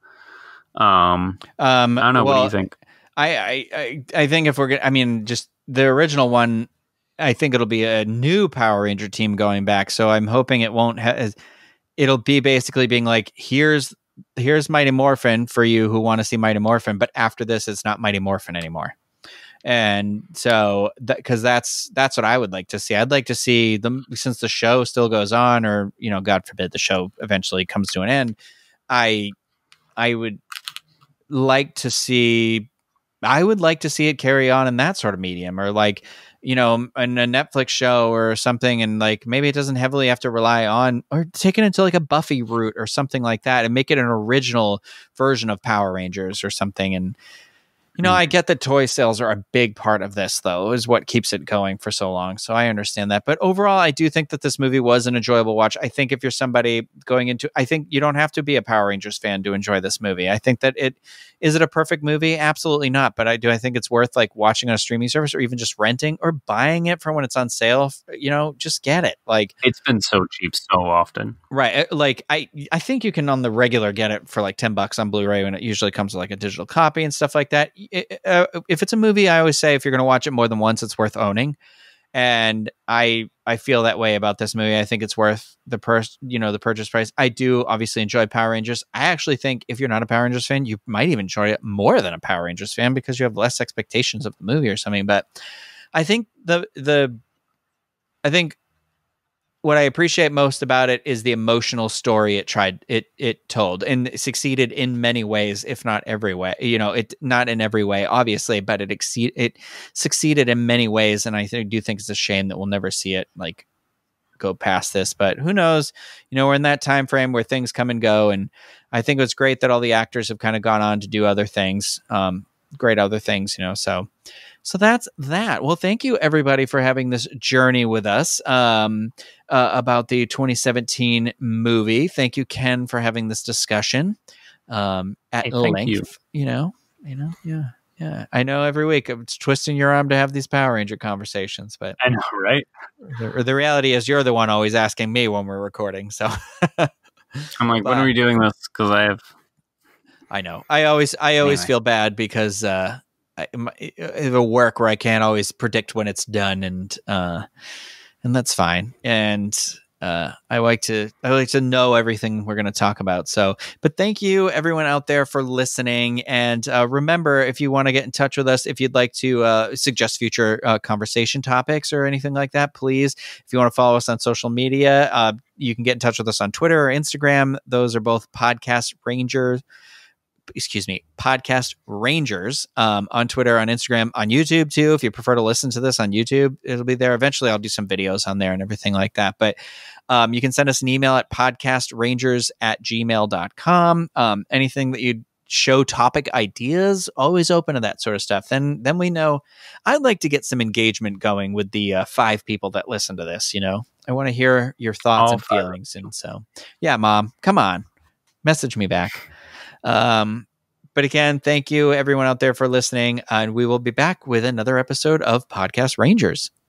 I don't know. What do you think? I think if we're gonna, just the original one, I think it'll be a new Power Ranger team going back. So I'm hoping it won't it'll be basically being like, here's here's Mighty Morphin for you who want to see Mighty Morphin, but after this, it's not Mighty Morphin anymore. And so, because that's what I would like to see. I'd like to see them, since the show still goes on, or God forbid the show eventually comes to an end. I would like to see. I would like to see it carry on in that sort of medium, or like, in a Netflix show or something, and like maybe it doesn't heavily have to rely on, or take it into like a Buffy route or something like that, and make it an original version of Power Rangers or something. And I get that toy sales are a big part of this, though, is what keeps it going for so long. So I understand that. But overall, I do think that this movie was an enjoyable watch. I think if you're somebody going into, I think you don't have to be a Power Rangers fan to enjoy this movie. I think that is it a perfect movie? Absolutely not. But I think it's worth like watching on a streaming service, or even just renting or buying it for when it's on sale. Just get it. Like, it's been so cheap so often. Right. Like I think you can on the regular get it for like $10 on Blu-ray, when it usually comes with like a digital copy and stuff like that. If it's a movie, I always say if you're going to watch it more than once, it's worth owning. And I feel that way about this movie. I think it's worth the purchase price. I do obviously enjoy Power Rangers. I actually think if you're not a Power Rangers fan, you might even enjoy it more than a Power Rangers fan, because you have less expectations of the movie or something. But I think I think what I appreciate most about it is the emotional story it told, and it succeeded in many ways, if not every way. It not in every way, obviously, but it succeeded in many ways. And I do think it's a shame that we'll never see it like go past this. But who knows? We're in that time frame where things come and go, and I think it's great that all the actors have kind of gone on to do other things, great other things. So that's that. Well, thank you everybody for having this journey with us about the 2017 movie. Thank you, Ken, for having this discussion at length. Yeah. I know every week it's twisting your arm to have these Power Ranger conversations, but I know, right? The reality is you're the one always asking me when we're recording. So I'm like, when are we doing this? Because I know. I always feel bad because I have a work where I can't always predict when it's done, and that's fine. And I like to know everything we're going to talk about. So, but thank you everyone out there for listening. And remember, if you want to get in touch with us, if you'd like to suggest future conversation topics or anything like that, please. If you want to follow us on social media, you can get in touch with us on Twitter or Instagram. Those are both Podcast Rangers on Twitter, on Instagram, on YouTube too. If you prefer to listen to this on YouTube, it'll be there. Eventually I'll do some videos on there and everything like that. But you can send us an email at podcastrangers@gmail.com. Anything that you'd show topic ideas, always open to that sort of stuff. Then we know. I'd like to get some engagement going with the 5 people that listen to this. I want to hear your thoughts and feelings. And so, yeah, Mom, come on, message me back. But again, thank you everyone out there for listening, and we will be back with another episode of Podcast Rangers.